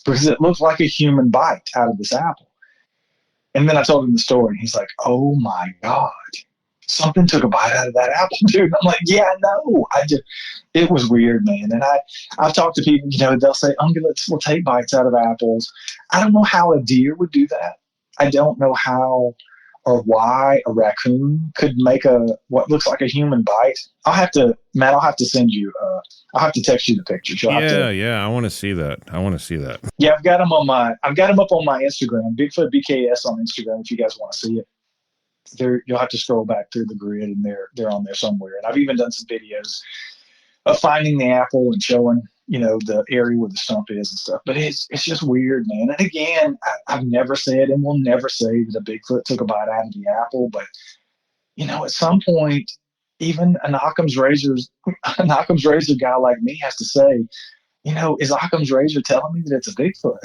Because it looked like a human bite out of this apple. And then I told him the story, and he's like, oh my God. Something took a bite out of that apple, dude. I'm like, yeah, no. It was weird, man. And I've talked to people, they'll say, we'll take bites out of apples. I don't know how a deer would do that. I don't know how or why a raccoon could make what looks like a human bite. I'll have to send you, I'll have to text you the pictures. Yeah. I want to see that. Yeah, I've got them up on my Instagram, Bigfoot BKS on Instagram, if you guys want to see it. You'll have to scroll back through the grid, and they're on there somewhere. And I've even done some videos of finding the apple and showing, the area where the stump is and stuff. But it's just weird, man. And again, I've never said and will never say that a Bigfoot took a bite out of the apple. But, at some point, even an Occam's razor guy like me has to say, is Occam's razor telling me that it's a Bigfoot?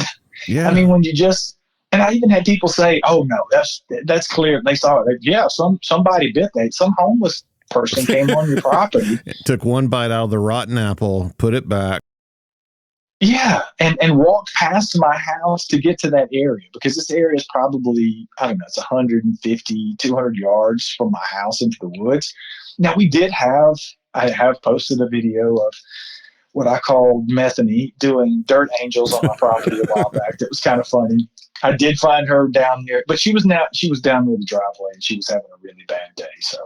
Yeah. I mean, and I even had people say, "Oh no, that's clear." They saw it. Yeah, somebody bit that. Some homeless person came on your property, took one bite out of the rotten apple, put it back. Yeah, and walked past my house to get to that area, because this area is probably, I don't know, it's 150, 200 yards from my house into the woods. Now, I have posted a video of what I called Methany doing dirt angels on my property a while back. That was kind of funny. I did find her down there, but she was down near the driveway, and she was having a really bad day. So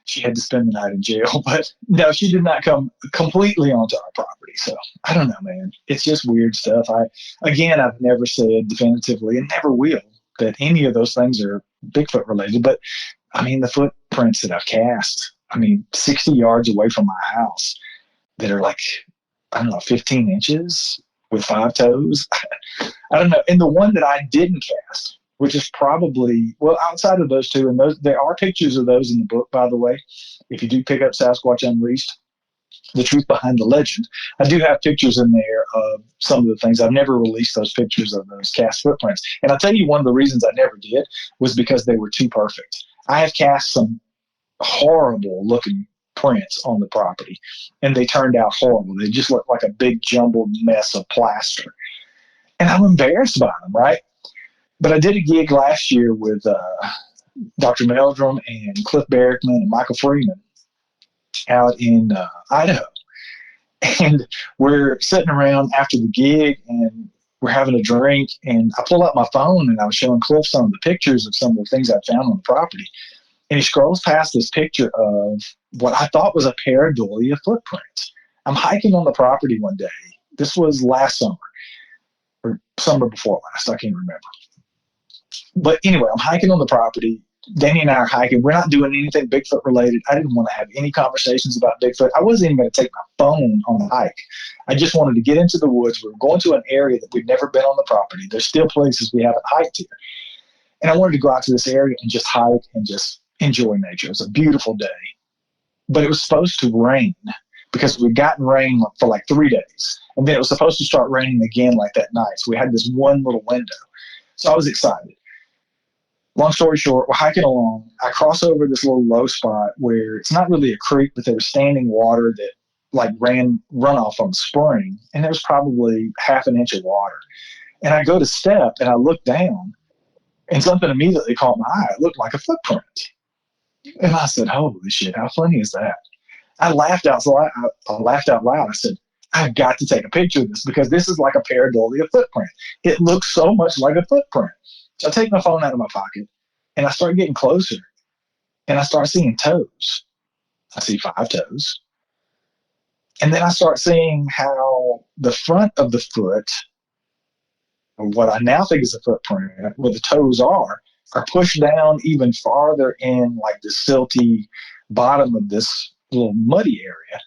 she had to spend the night in jail. But no, she did not come completely onto our property. So I don't know, man. It's just weird stuff. I've never said definitively and never will that any of those things are Bigfoot related. But I mean, the footprints that I've cast, 60 yards away from my house that are like, I don't know, 15 inches with 5 toes. I don't know. And the one that I didn't cast, which is probably, well, outside of those two, and those, there are pictures of those in the book, by the way. If you do pick up Sasquatch Unleashed, The Truth Behind the Legend, I do have pictures in there of some of the things. I've never released those pictures of those cast footprints. And I'll tell you, one of the reasons I never did was because they were too perfect. I have cast some horrible looking prints on the property, and they turned out horrible. They just looked like a big jumbled mess of plaster. And I'm embarrassed by them, right? But I did a gig last year with Dr. Meldrum and Cliff Barrickman and Michael Freeman out in Idaho. And we're sitting around after the gig, and we're having a drink, and I pull out my phone, and I was showing Cliff some of the pictures of some of the things I found on the property. And he scrolls past this picture of what I thought was a pareidolia footprint. I'm hiking on the property one day. This was last summer, or summer before last. I can't remember. But anyway, I'm hiking on the property. Danny and I are hiking. We're not doing anything Bigfoot related. I didn't want to have any conversations about Bigfoot. I wasn't even going to take my phone on the hike. I just wanted to get into the woods. We were going to an area that we'd never been on the property. There's still places we haven't hiked here. And I wanted to go out to this area and just hike and just enjoy nature. It was a beautiful day. But it was supposed to rain because we'd gotten rain for like 3 days. And then it was supposed to start raining again like that night. So we had this one little window. So I was excited. Long story short, we're hiking along. I cross over this little low spot where it's not really a creek, but there was standing water that like run off from a spring. And there was probably half an inch of water. And I go to step and I look down and something immediately caught my eye. It looked like a footprint. And I said, holy shit, how funny is that? I laughed out loud. I laughed out loud. I said, I've got to take a picture of this because this is like a pareidolia footprint. It looks so much like a footprint. So I take my phone out of my pocket and I start getting closer and I start seeing toes. I see 5 toes. And then I start seeing how the front of the foot, or what I now think is a footprint, where the toes are pushed down even farther in like the silty bottom of this little muddy area.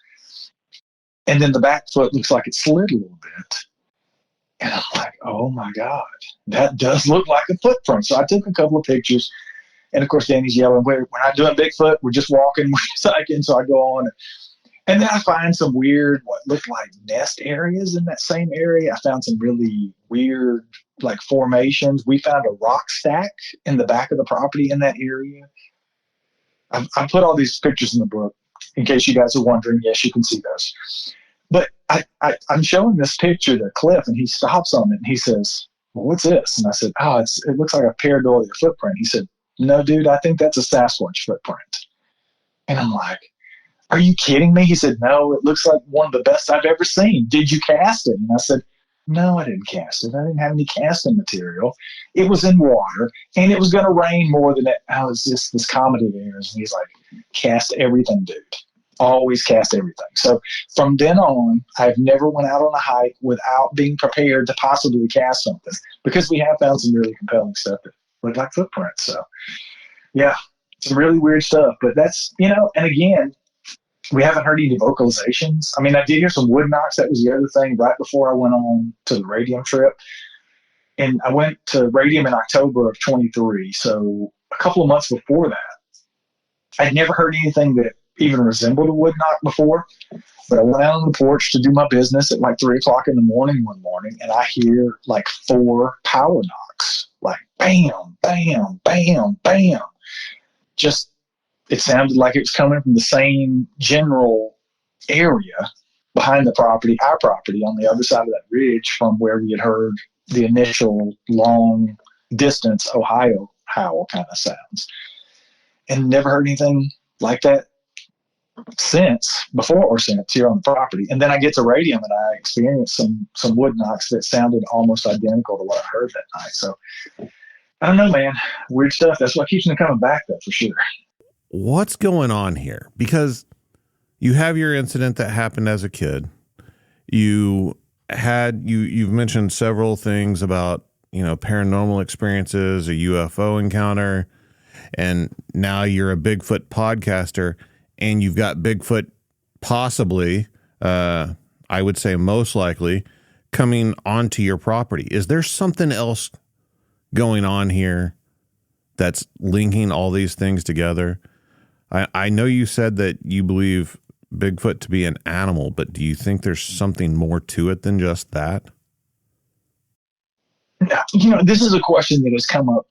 And then the back foot looks like it slid a little bit. And I'm like, oh my God, that does look like a footprint. So I took a couple of pictures. And of course, Danny's yelling, we're not doing Bigfoot. We're just walking, we're just hiking. So I go on. And then I find some weird, what looked like nest areas in that same area. I found some really weird, like formations. We found a rock stack in the back of the property in that area. I put all these pictures in the book in case you guys are wondering. Yes, you can see those. But I'm showing this picture to Cliff, and he stops on it, and he says, well, what's this? And I said, it looks like a pareidolia footprint. He said, no, dude, I think that's a Sasquatch footprint. And I'm like, are you kidding me? He said, no, it looks like one of the best I've ever seen. Did you cast it? And I said, no, I didn't cast it. I didn't have any casting material. It was in water, and it was going to rain more than it. It's just this comedy of errors. And he's like, cast everything, dude. Always cast everything. So from then on, I've never went out on a hike without being prepared to possibly cast something, because we have found some really compelling stuff that look like footprints. So yeah, some really weird stuff. But that's, and again, we haven't heard any vocalizations. I did hear some wood knocks. That was the other thing right before I went on to the radium trip. And I went to radium in October of 23. So a couple of months before that, I'd never heard anything that even resembled a wood knock before. But I went out on the porch to do my business at like 3 o'clock in the morning one morning, and I hear like 4 power knocks, like bam, bam, bam, bam. Just, it sounded like it was coming from the same general area behind the property, our property on the other side of that ridge from where we had heard the initial long distance Ohio howl kind of sounds. And never heard anything like that before or since here on the property. And then I get to radium and I experienced some wood knocks that sounded almost identical to what I heard that night. So I don't know, man. Weird stuff. That's what keeps me coming back, though, for sure. what's going on here? Because you have your incident that happened as a kid. You've mentioned several things about, paranormal experiences, a UFO encounter, and now you're a Bigfoot podcaster, and you've got Bigfoot possibly, I would say most likely, coming onto your property. Is there something else going on here that's linking all these things together? I know you said that you believe Bigfoot to be an animal, but do you think there's something more to it than just that? This is a question that has come up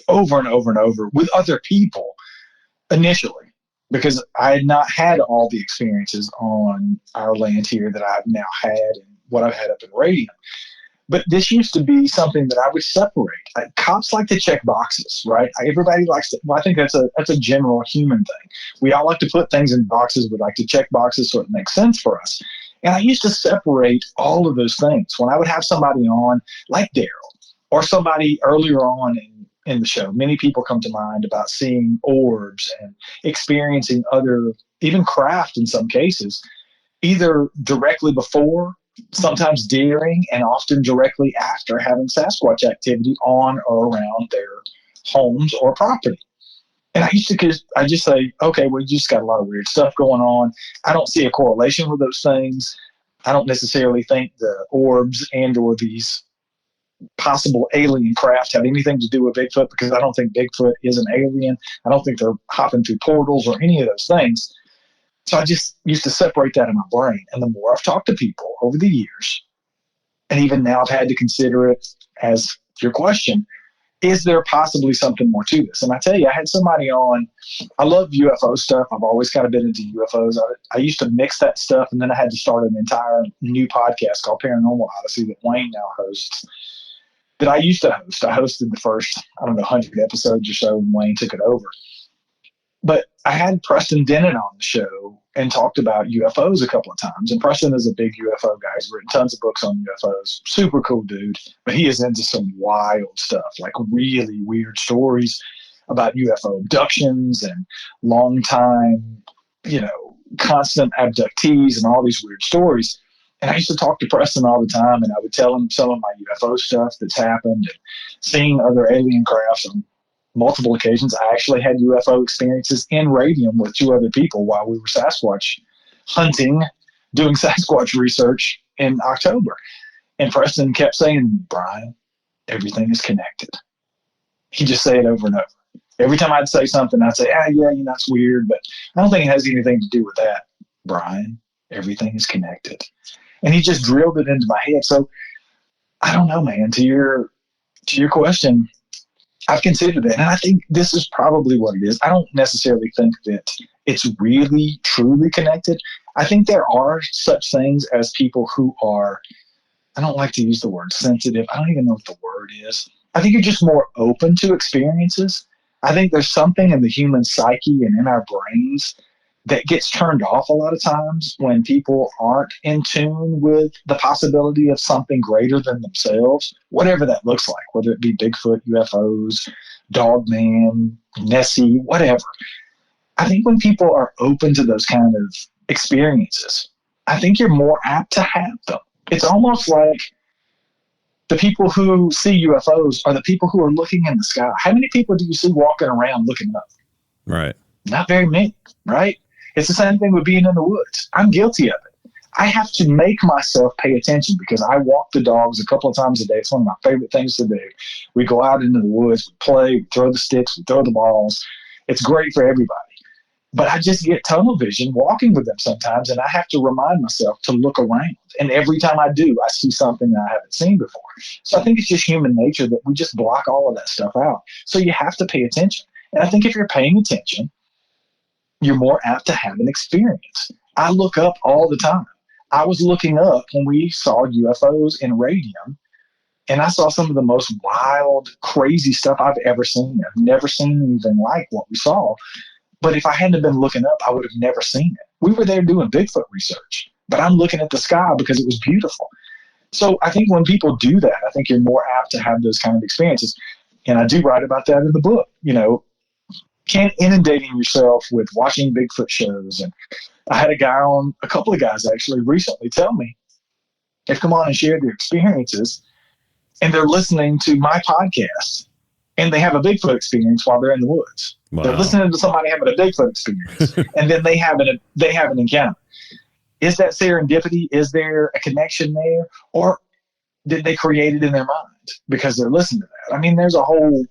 over and over and over with other people initially, because I had not had all the experiences on our land here that I've now had and what I've had up in Radium. But this used to be something that I would separate. Cops like to check boxes, right? Everybody likes to. Well, I think that's a general human thing. We all like to put things in boxes. We like to check boxes so it makes sense for us. And I used to separate all of those things. When I would have somebody on, like Daryl, or somebody earlier on in the show, many people come to mind about seeing orbs and experiencing other, even craft in some cases, either directly before, sometimes during, and often directly after having Sasquatch activity on or around their homes or property. And I just say, okay, well, you just got a lot of weird stuff going on. I don't see a correlation with those things. I don't necessarily think the orbs and or these possible alien craft have anything to do with Bigfoot, because I don't think Bigfoot is an alien. I don't think they're hopping through portals or any of those things. So I just used to separate that in my brain. And the more I've talked to people over the years, and even now I've had to consider it as your question, is there possibly something more to this? And I tell you, I had somebody on, I love UFO stuff. I've always kind of been into UFOs. I used to mix that stuff, and then I had to start an entire new podcast called Paranormal Odyssey that Wayne now hosts, that I used to host. I hosted the first, 100 episodes or so, and Wayne took it over. But I had Preston Dennett on the show and talked about UFOs a couple of times. And Preston is a big UFO guy. He's written tons of books on UFOs. Super cool dude. But he is into some wild stuff, like really weird stories about UFO abductions and long time, constant abductees and all these weird stories. And I used to talk to Preston all the time, and I would tell him some of my UFO stuff that's happened and seeing other alien crafts on multiple occasions. I actually had UFO experiences in Radium with two other people while we were Sasquatch hunting, doing Sasquatch research in October. And Preston kept saying, Brian, everything is connected. He'd just say it over and over. Every time I'd say something, I'd say, yeah, it's weird, but I don't think it has anything to do with that. Brian, everything is connected. And he just drilled it into my head. So I don't know, man, to your question, I've considered it, and I think this is probably what it is. I don't necessarily think that it's really, truly connected. I think there are such things as people who are, I don't like to use the word sensitive. I don't even know what the word is. I think you're just more open to experiences. I think there's something in the human psyche and in our brains that gets turned off a lot of times when people aren't in tune with the possibility of something greater than themselves, whatever that looks like, whether it be Bigfoot, UFOs, Dogman, Nessie, whatever. I think when people are open to those kind of experiences, I think you're more apt to have them. It's almost like the people who see UFOs are the people who are looking in the sky. How many people do you see walking around looking up? Right. Not very many, right? It's the same thing with being in the woods. I'm guilty of it. I have to make myself pay attention because I walk the dogs a couple of times a day. It's one of my favorite things to do. We go out into the woods, we play, we throw the sticks, we throw the balls. It's great for everybody. But I just get tunnel vision walking with them sometimes, and I have to remind myself to look around. And every time I do, I see something that I haven't seen before. So I think it's just human nature that we just block all of that stuff out. So you have to pay attention. And I think if you're paying attention, you're more apt to have an experience. I look up all the time. I was looking up when we saw UFOs in Radium, and I saw some of the most wild, crazy stuff I've ever seen. I've never seen anything like what we saw. But if I hadn't been looking up, I would have never seen it. We were there doing Bigfoot research, but I'm looking at the sky because it was beautiful. So I think when people do that, I think you're more apt to have those kind of experiences. And I do write about that in the book. can't inundating yourself with watching Bigfoot shows. And I had a couple of guys actually recently tell me they've come on and shared their experiences, and they're listening to my podcast, and they have a Bigfoot experience while they're in the woods. Wow. They're listening to somebody having a Bigfoot experience, and then they have an encounter. Is that serendipity? Is there a connection there, or did they create it in their mind because they're listening to that? I mean, there's a whole,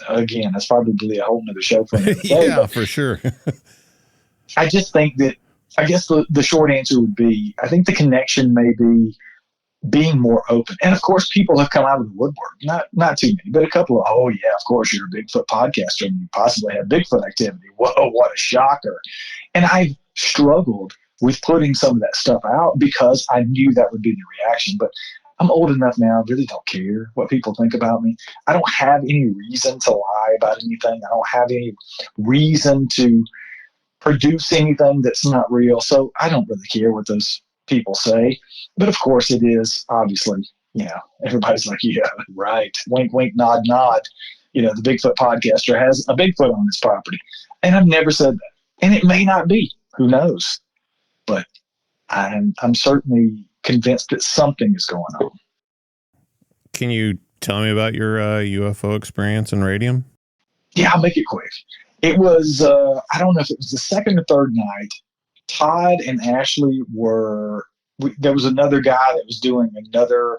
again, that's probably a whole nother show for another day. Yeah, for sure. I just think that, I guess the short answer would be, I think the connection may be being more open. And of course, people have come out of the woodwork, not too many, but a couple of, oh yeah, of course you're a Bigfoot podcaster and you possibly have Bigfoot activity. Whoa, what a shocker. And I've struggled with putting some of that stuff out because I knew that would be the reaction. But I'm old enough now, I really don't care what people think about me. I don't have any reason to lie about anything. I don't have any reason to produce anything that's not real. So I don't really care what those people say. But of course it is, obviously, everybody's like, yeah, right. Wink, wink, nod, nod. The Bigfoot podcaster has a Bigfoot on his property. And I've never said that. And it may not be. Who knows? But I'm certainly convinced that something is going on. Can you tell me about your UFO experience in Radium? Yeah, I'll make it quick. It was, I don't know if it was the second or third night. Todd and Ashley there was another guy that was doing another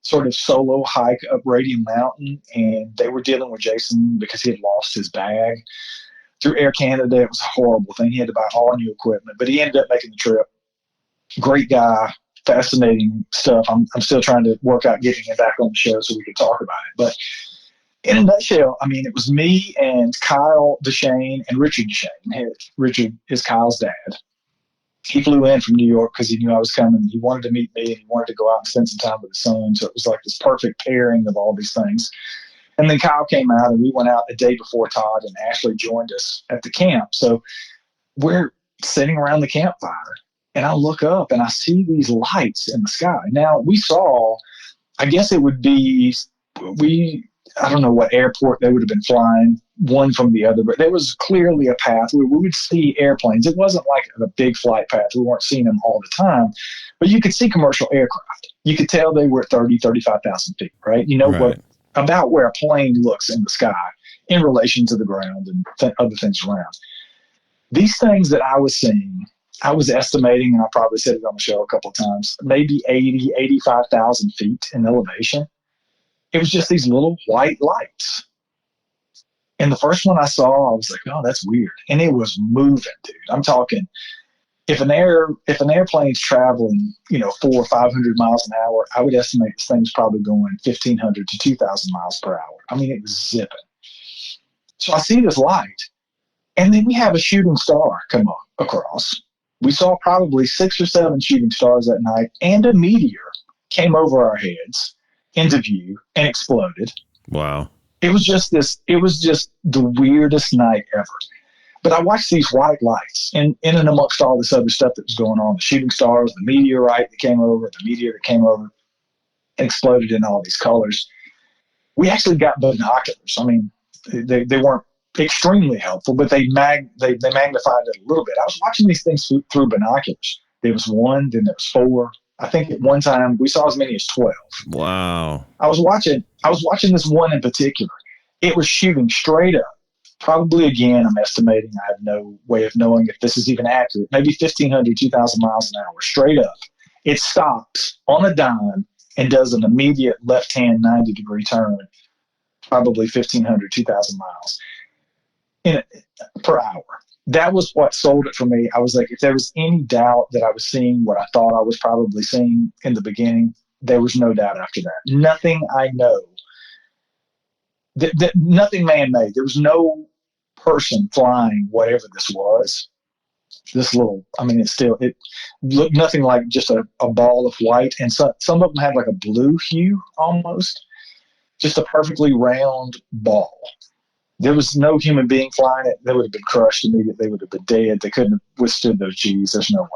sort of solo hike up Radium Mountain, and they were dealing with Jason because he had lost his bag through Air Canada. It was a horrible thing. He had to buy all new equipment, but he ended up making the trip. Great guy, fascinating stuff. I'm still trying to work out getting him back on the show so we can talk about it. But in a nutshell, I mean, it was me and Kyle Deshane and Richard Deshane. Richard is Kyle's dad. He flew in from New York because he knew I was coming. He wanted to meet me and he wanted to go out and spend some time with his son. So it was like this perfect pairing of all these things. And then Kyle came out and we went out the day before Todd, and Ashley joined us at the camp. So we're sitting around the campfire, and I look up and I see these lights in the sky. Now we saw, I guess it would be, I don't know what airport they would have been flying one from the other, but there was clearly a path where we would see airplanes. It wasn't like a big flight path. We weren't seeing them all the time, but you could see commercial aircraft. You could tell they were at 30, 35,000 feet, right? Right. About where a plane looks in the sky in relation to the ground and other things around. These things that I was seeing, I was estimating, and I probably said it on the show a couple of times, maybe 80, 85,000 feet in elevation. It was just these little white lights. And the first one I saw, I was like, oh, that's weird. And it was moving, dude. I'm talking, if an airplane's traveling, 400 or 500 miles an hour, I would estimate this thing's probably going 1,500 to 2,000 miles per hour. I mean, it was zipping. So I see this light, and then we have a shooting star come across. We saw probably 6 or 7 shooting stars that night, and a meteor came over our heads into view and exploded. Wow. It was just the weirdest night ever. But I watched these white lights in and amongst all this other stuff that was going on, the shooting stars, the meteorite that came over, the meteor that came over and exploded in all these colors. We actually got binoculars. I mean, they weren't extremely helpful, but they magnified it a little bit. I was watching these things through binoculars. There was 1, then there was 4. I think at one time we saw as many as 12. Wow. I was watching this one in particular. It was shooting straight up. Probably, again, I'm estimating, I have no way of knowing if this is even accurate, maybe 1,500, 2,000 miles an hour, straight up. It stops on a dime and does an immediate left-hand 90-degree turn, probably 1,500, 2,000 miles per hour. That was what sold it for me. I was like, if there was any doubt that I was seeing what I thought I was probably seeing in the beginning, there was no doubt after that. Nothing I know, nothing man-made. There was no person flying whatever this was. This little, I mean, it looked nothing like just a ball of white. And some of them had like a blue hue almost, just a perfectly round ball. There was no human being flying it. They would have been crushed immediately. They would have been dead. They couldn't have withstood those G's. There's no way.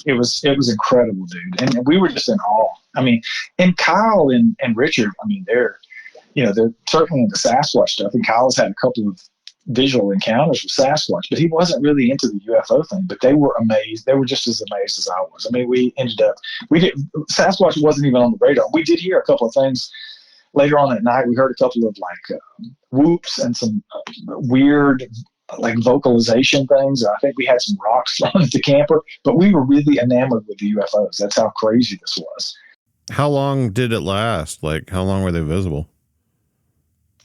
It was incredible, dude. And we were just in awe. I mean, and Kyle and Richard, I mean, they're certainly into Sasquatch stuff. And Kyle's had a couple of visual encounters with Sasquatch, but he wasn't really into the UFO thing. But they were amazed. They were just as amazed as I was. I mean, Sasquatch wasn't even on the radar. We did hear a couple of things later on at night. We heard a couple of like whoops and some weird like vocalization things. I think we had some rocks thrown at the camper, but we were really enamored with the UFOs. That's how crazy this was. How long did it last? Like, how long were they visible?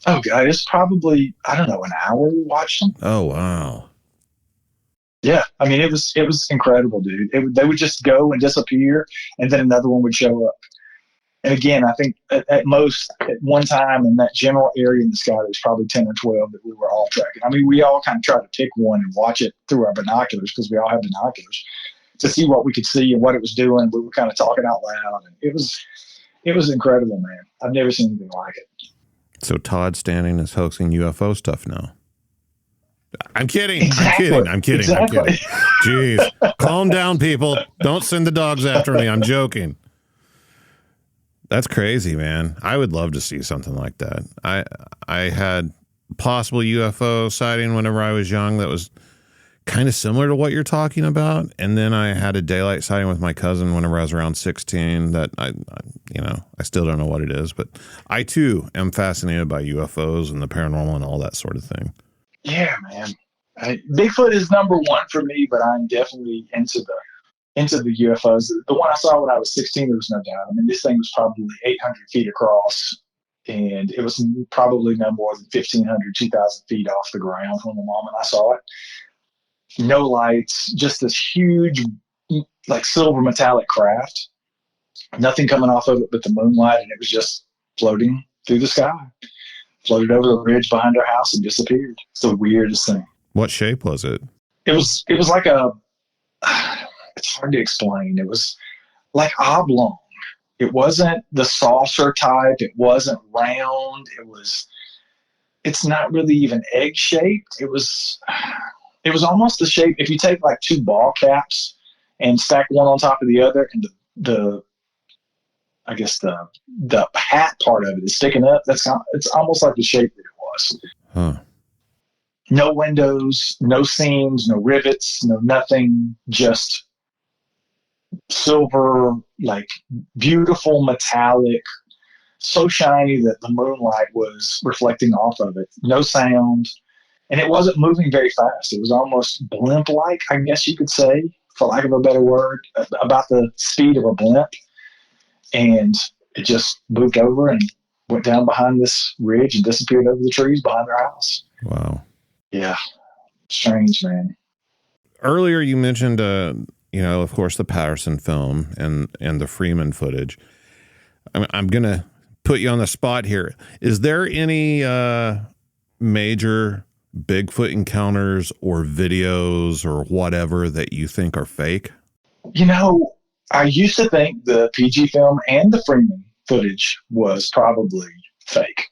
Oh God, it's probably, I don't know, an hour we watched them. Oh, wow. Yeah. I mean, it was incredible, dude. They would just go and disappear, and then another one would show up. And again, I think at most at one time in that general area in the sky, there's probably 10 or 12 that we were all tracking. I mean, we all kind of tried to pick one and watch it through our binoculars, because we all have binoculars, to see what we could see and what it was doing. We were kind of talking out loud, and it was incredible, man. I've never seen anything like it. So Todd Standing is hoaxing UFO stuff now. I'm kidding. Exactly. I'm kidding. Jeez. Calm down, people. Don't send the dogs after me. I'm joking. That's crazy, man. I would love to see something like that. I had possible UFO sighting whenever I was young that was kind of similar to what you're talking about. And then I had a daylight sighting with my cousin whenever I was around 16 that I still don't know what it is, but I too am fascinated by UFOs and the paranormal and all that sort of thing. Yeah, man. Bigfoot is number one for me, but I'm definitely into the UFOs. The one I saw when I was 16, there was no doubt. I mean, this thing was probably 800 feet across, and it was probably no more than 1,500, 2,000 feet off the ground from the moment I saw it. No lights, just this huge, like silver metallic craft. Nothing coming off of it but the moonlight, and it was just floating through the sky. Floated over the ridge behind our house and disappeared. It's the weirdest thing. What shape was it? It was like it's hard to explain. It was like oblong. It wasn't the saucer type. It wasn't round. It's not really even egg shaped. It was almost the shape, if you take like two ball caps and stack one on top of the other, and the hat part of it is sticking up. It's almost like the shape that it was. Huh. No windows, no seams, no rivets, no nothing, just silver, like beautiful metallic, so shiny that the moonlight was reflecting off of it. No sound. And it wasn't moving very fast. It was almost blimp-like, I guess you could say, for lack of a better word, about the speed of a blimp. And it just moved over and went down behind this ridge and disappeared over the trees behind their house. Wow. Yeah. Strange, man. Earlier you mentioned, of course, the Patterson film and the Freeman footage. I'm going to put you on the spot here. Is there any major Bigfoot encounters or videos or whatever that you think are fake? I used to think the PG film and the Freeman footage was probably fake.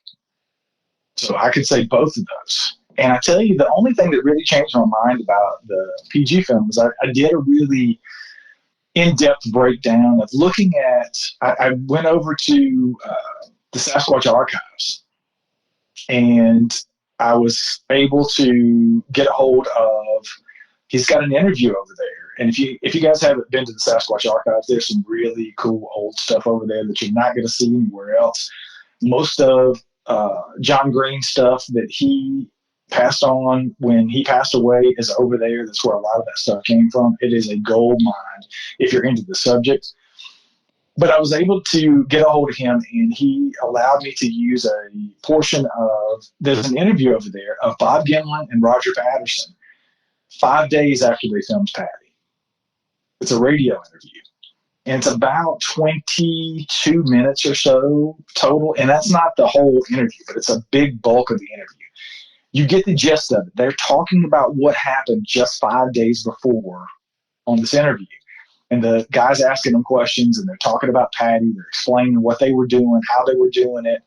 So I could say both of those. And I tell you, the only thing that really changed my mind about the PG film was I did a really in-depth breakdown of looking at, I went over to the Sasquatch archives, and I was able to get a hold of, he's got an interview over there. And if you guys haven't been to the Sasquatch archives, there's some really cool old stuff over there that you're not going to see anywhere else. Most of John Green's stuff that he passed on when he passed away is over there. That's where a lot of that stuff came from. It is a gold mine if you're into the subject. But I was able to get a hold of him, and he allowed me to use a portion of, there's an interview over there of Bob Gimlin and Roger Patterson 5 days after they filmed Patty. It's a radio interview, and it's about 22 minutes or so total. And that's not the whole interview, but it's a big bulk of the interview. You get the gist of it. They're talking about what happened just 5 days before on this interview. And the guy's asking them questions, and they're talking about Patty. They're explaining what they were doing, how they were doing it,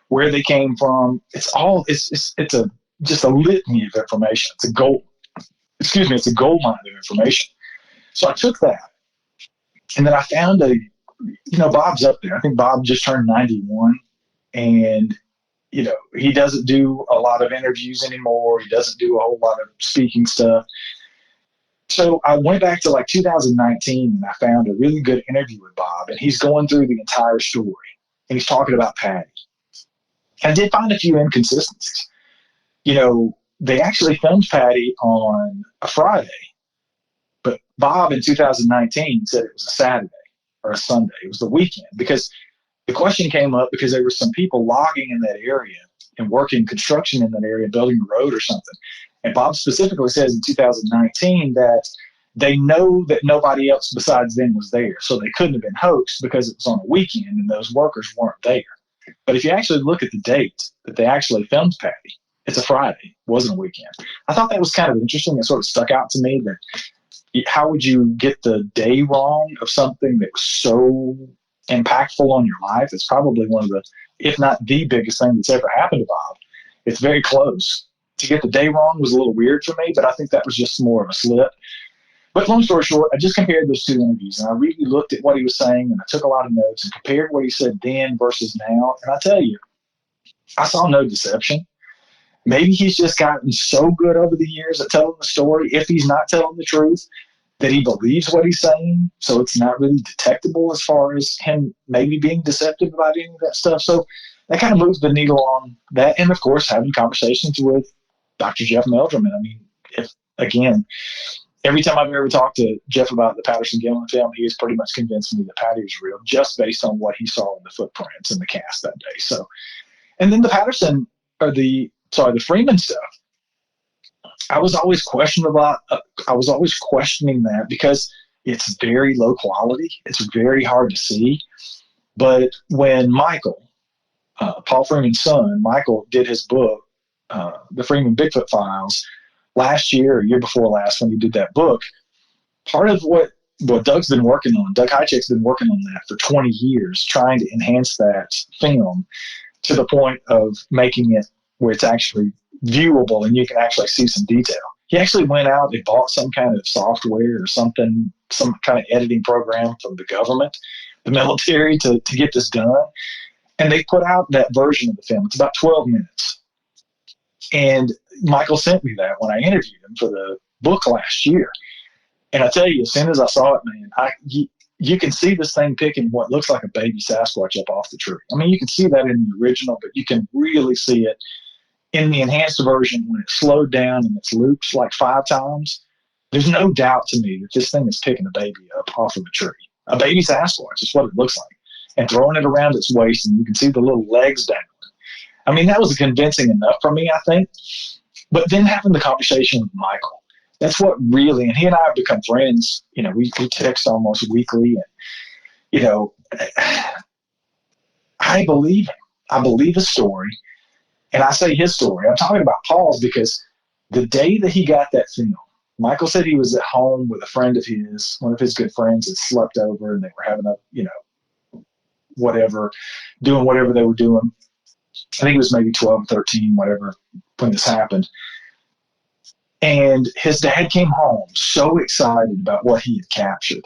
where they came from. It's just a litany of information. It's a gold mine of information. So I took that, and then I found Bob's up there. I think Bob just turned 91, and he doesn't do a lot of interviews anymore. He doesn't do a whole lot of speaking stuff. So I went back to like 2019 and I found a really good interview with Bob, and he's going through the entire story and he's talking about Patty. I did find a few inconsistencies. They actually filmed Patty on a Friday, but Bob in 2019 said it was a Saturday or a Sunday. It was the weekend, because the question came up because there were some people logging in that area and working construction in that area, building a road or something. And Bob specifically says in 2019 that they know that nobody else besides them was there. So they couldn't have been hoaxed because it was on a weekend and those workers weren't there. But if you actually look at the date that they actually filmed Patty, it's a Friday. It wasn't a weekend. I thought that was kind of interesting. It sort of stuck out to me that how would you get the day wrong of something that was so impactful on your life? It's probably one of the, if not the biggest thing that's ever happened to Bob. It's very close. To get the day wrong was a little weird for me, but I think that was just more of a slip. But long story short, I just compared those two interviews, and I really looked at what he was saying, and I took a lot of notes and compared what he said then versus now. And I tell you, I saw no deception. Maybe he's just gotten so good over the years at telling the story, if he's not telling the truth, that he believes what he's saying. So it's not really detectable as far as him maybe being deceptive about any of that stuff. So that kind of moves the needle on that. And of course, having conversations with Dr. Jeff Meldrum. I mean, every time I've ever talked to Jeff about the Patterson-Gimlin film, he has pretty much convinced me that Patty was real, just based on what he saw in the footprints and the cast that day. So, and then the Freeman stuff, I was always questioning that because it's very low quality. It's very hard to see. But when Michael, Paul Freeman's son, Michael, did his book, The Freeman Bigfoot Files, last year or year before last, when he did that book, part of what Doug Hychek's been working on that for 20 years, trying to enhance that film to the point of making it where it's actually viewable and you can actually see some detail. He actually went out and bought some kind of software or something, some kind of editing program from the government, the military, to get this done. And they put out that version of the film. It's about 12 minutes. And Michael sent me that when I interviewed him for the book last year. And I tell you, as soon as I saw it, man, you can see this thing picking what looks like a baby Sasquatch up off the tree. I mean, you can see that in the original, but you can really see it in the enhanced version when it's slowed down and it's looped like 5 times. There's no doubt to me that this thing is picking a baby up off of a tree. A baby Sasquatch is what it looks like. And throwing it around its waist, and you can see the little legs dangling. I mean, that was convincing enough for me, I think. But then having the conversation with Michael, that's what really, and he and I have become friends. We text almost weekly. And, I believe him. I believe his story. And I say his story. I'm talking about Paul's because the day that he got that film, Michael said he was at home with a friend of his, one of his good friends, had slept over, and they were having doing whatever they were doing. I think it was maybe 12, 13, whatever, when this happened. And his dad came home so excited about what he had captured.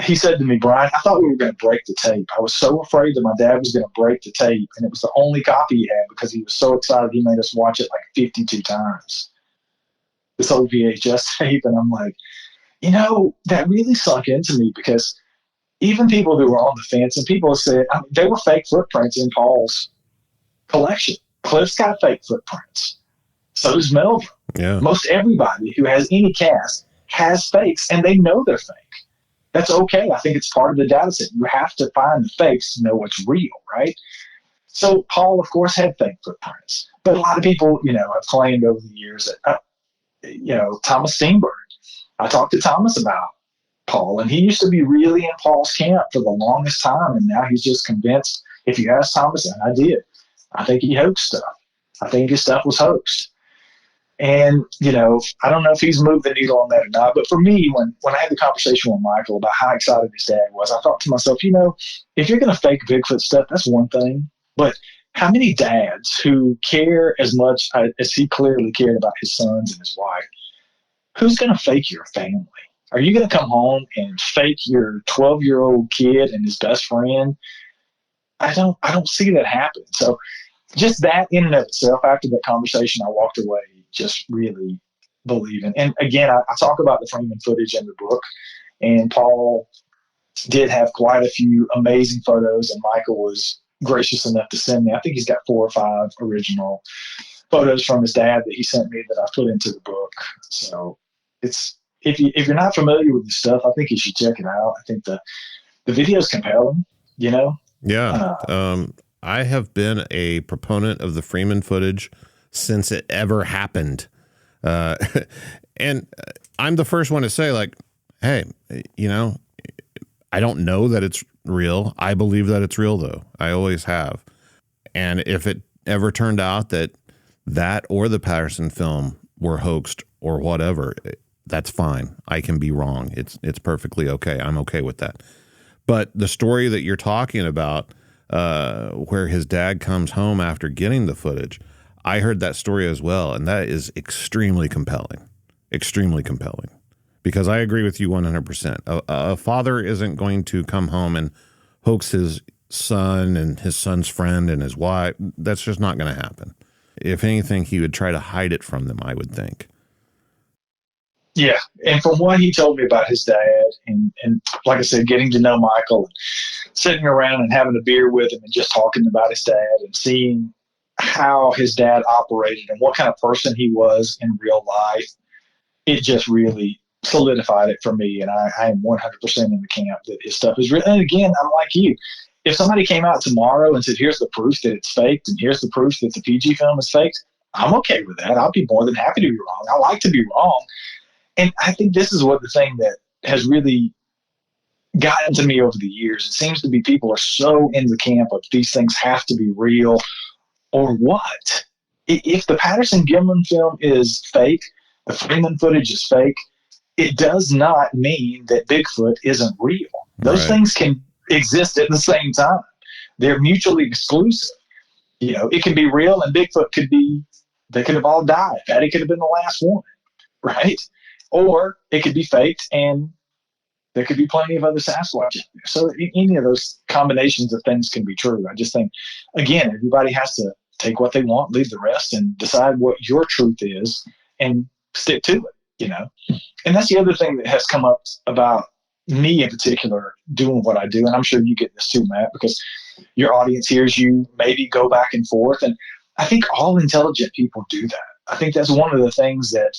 He said to me, "Brian, I thought we were going to break the tape. I was so afraid that my dad was going to break the tape. And it was the only copy he had because he was so excited he made us watch it like 52 times. This old VHS tape." And I'm like, that really sunk into me because even people who were on the fence, and people said, they were fake footprints in Paul's collection. Cliff's got fake footprints. So does Melvin. Yeah. Most everybody who has any cast has fakes, and they know they're fake. That's okay. I think it's part of the data set. You have to find the fakes to know what's real, right? So Paul, of course, had fake footprints. But a lot of people, have claimed over the years that, Thomas Steenberg. I talked to Thomas about Paul, and he used to be really in Paul's camp for the longest time, and now he's just convinced. If you ask Thomas, and I did, I think he hoaxed stuff. I think his stuff was hoaxed. And, I don't know if he's moved the needle on that or not, but for me, when I had the conversation with Michael about how excited his dad was, I thought to myself, if you're going to fake Bigfoot stuff, that's one thing, but how many dads who care as much as he clearly cared about his sons and his wife, who's going to fake your family? Are you going to come home and fake your 12-year-old kid and his best friend? I don't see that happen. So just that in and of itself, after that conversation, I walked away just really believing. And again, I talk about the Freeman footage in the book, and Paul did have quite a few amazing photos, and Michael was gracious enough to send me. I think he's got 4 or 5 original photos from his dad that he sent me that I put into the book. So it's if you're not familiar with the stuff, I think you should check it out. I think the video is compelling. You know. Yeah. I have been a proponent of the Freeman footage since it ever happened. And I'm the first one to say, like, hey, you know, I don't know that it's real. I believe that it's real, though. I always have. And if it ever turned out that or the Patterson film were hoaxed or whatever, that's fine. I can be wrong. It's perfectly okay. I'm okay with that. But the story that you're talking about, where his dad comes home after getting the footage, I heard that story as well. And that is extremely compelling, because I agree with you 100%. A father isn't going to come home and hoax his son and his son's friend and his wife. That's just not going to happen. If anything, he would try to hide it from them, I would think. Yeah. And from what he told me about his dad, and like I said, getting to know Michael, sitting around and having a beer with him and just talking about his dad and seeing how his dad operated and what kind of person he was in real life, it just really solidified it for me. And I am 100% in the camp that his stuff is real. And again, I'm like you. If somebody came out tomorrow and said, here's the proof that it's faked and here's the proof that the PG film is faked, I'm okay with that. I'll be more than happy to be wrong. I like to be wrong. And I think this is what the thing that has really gotten to me over the years. It seems to be people are so in the camp of these things have to be real or what? If the Patterson-Gimlin film is fake, the Freeman footage is fake, it does not mean that Bigfoot isn't real. Those things can exist at the same time. They're mutually exclusive. You know, it can be real and Bigfoot they could have all died. Patty could have been the last one, right? Or it could be faked and there could be plenty of other Sasquatch. So any of those combinations of things can be true. I just think, again, everybody has to take what they want, leave the rest, and decide what your truth is and stick to it, you know? And that's the other thing that has come up about me in particular doing what I do. And I'm sure you get this too, Matt, because your audience hears you maybe go back and forth. And I think all intelligent people do that. I think that's one of the things that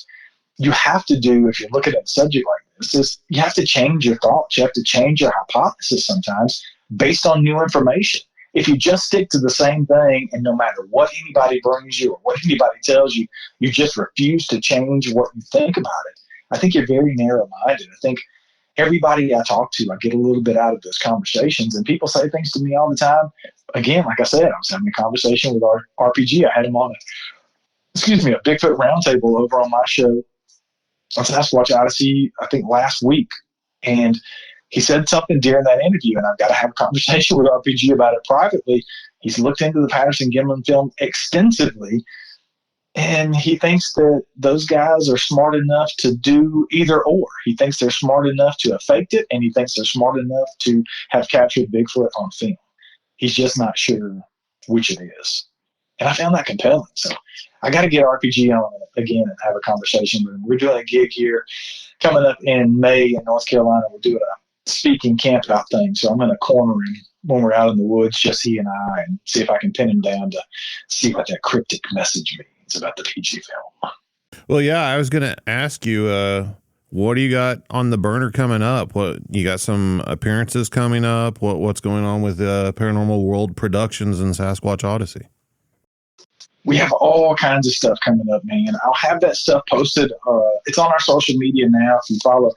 you have to do if you're looking at a subject like this is you have to change your thoughts. You have to change your hypothesis sometimes based on new information. If you just stick to the same thing and no matter what anybody brings you or what anybody tells you, you just refuse to change what you think about it, I think you're very narrow-minded. I think everybody I talk to, I get a little bit out of those conversations, and people say things to me all the time. Again, like I said, I was having a conversation with our RPG. I had him on a Bigfoot roundtable over on my show on Sasquatch Odyssey, I think last week. And he said something during that interview, and I've got to have a conversation with RPG about it privately. He's looked into the Patterson-Gimlin film extensively, and he thinks that those guys are smart enough to do either or. He thinks they're smart enough to have faked it, and he thinks they're smart enough to have captured Bigfoot on film. He's just not sure which it is. And I found that compelling. So I got to get RPG on it again and have a conversation with him. We're doing a gig here coming up in May in North Carolina. We're doing a speaking camp out thing. So I'm going to corner him when we're out in the woods, just he and I, and see if I can pin him down to see what that cryptic message means about the PG film. Well, yeah, I was going to ask you, what do you got on the burner coming up? What you got some appearances coming up? What's going on with Paranormal World Productions and Sasquatch Odyssey? We have all kinds of stuff coming up, man. I'll have that stuff posted. It's on our social media now. If you follow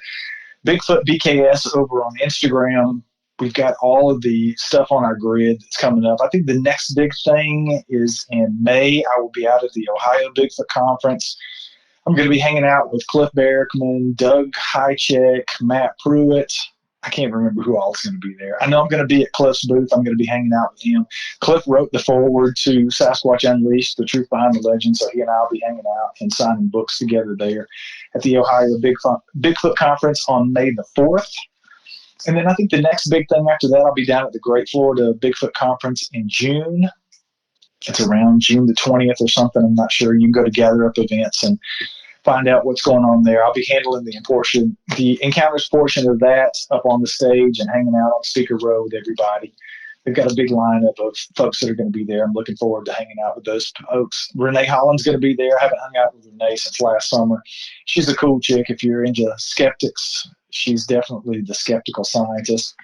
Bigfoot BKS over on Instagram, we've got all of the stuff on our grid that's coming up. I think the next big thing is in May. I will be out at the Ohio Bigfoot Conference. I'm going to be hanging out with Cliff Barrickman, Doug Hychek, Matt Pruitt. I can't remember who all is going to be there. I know I'm going to be at Cliff's booth. I'm going to be hanging out with him. Cliff wrote the foreword to Sasquatch Unleashed, The Truth Behind the Legend, so he and I will be hanging out and signing books together there at the Ohio Bigfoot Conference on May the 4th. And then I think the next big thing after that, I'll be down at the Great Florida Bigfoot Conference in June. It's around June the 20th or something. I'm not sure. You can go to Gather Up Events and find out what's going on there. I'll be handling the encounters portion of that up on the stage and hanging out on Speaker Row with everybody. They've got a big lineup of folks that are going to be there. I'm looking forward to hanging out with those folks. Renee Holland's going to be there. I haven't hung out with Renee since last summer. She's a cool chick. If you're into skeptics, she's definitely the skeptical scientist.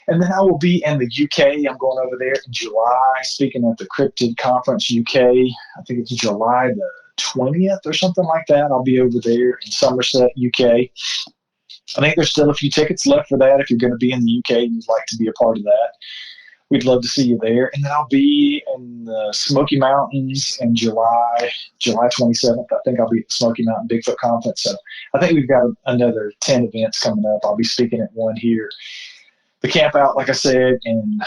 And then I will be in the UK. I'm going over there in July, speaking at the Cryptid Conference UK. I think it's July the 20th or something like that. I'll be over there in Somerset, UK. I think there's still a few tickets left for that. If you're going to be in the UK and you'd like to be a part of that, we'd love to see you there. And then I'll be in the Smoky Mountains in July 27th. I think I'll be at the Smoky Mountain Bigfoot Conference. So I think we've got another 10 events coming up. I'll be speaking at one here. The camp out, like I said, in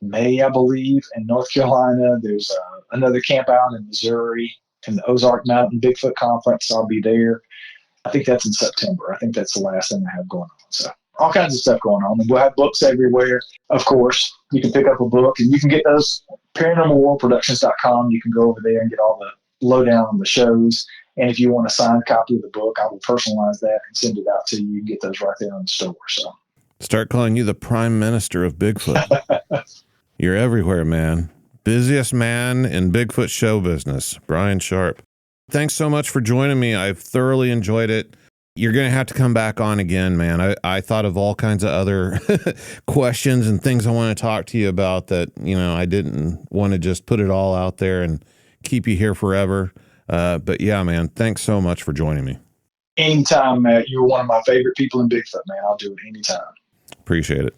May, I believe, in North Carolina. There's another camp out in Missouri in the Ozark Mountain Bigfoot Conference. I'll be there. I think that's in September. I think that's the last thing I have going on. So all kinds of stuff going on. And we'll have books everywhere, of course. You can pick up a book, and you can get those paranormalworldproductions.com. You can go over there and get all the lowdown on the shows. And if you want a signed copy of the book, I will personalize that and send it out to you. You can get those right there in the store. So start calling you the Prime Minister of Bigfoot. You're everywhere, man. Busiest man in Bigfoot show business, Brian Sharp. Thanks so much for joining me. I've thoroughly enjoyed it. You're going to have to come back on again, man. I thought of all kinds of other questions and things I want to talk to you about that, I didn't want to just put it all out there and keep you here forever. But yeah, man, thanks so much for joining me. Anytime, Matt. You're one of my favorite people in Bigfoot, man. I'll do it anytime. Appreciate it.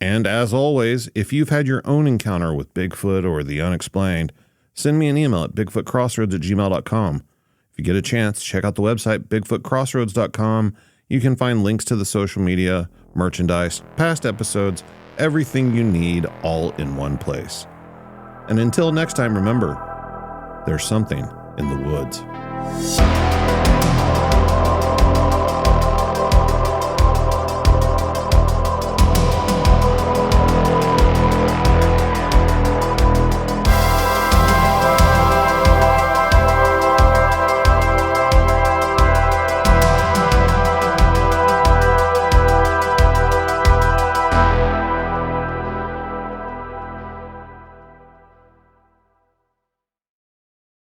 And as always, if you've had your own encounter with Bigfoot or the unexplained, send me an email at bigfootcrossroads@gmail.com. If you get a chance, check out the website, bigfootcrossroads.com. You can find links to the social media, merchandise, past episodes, everything you need all in one place. And until next time, remember, there's something in the woods.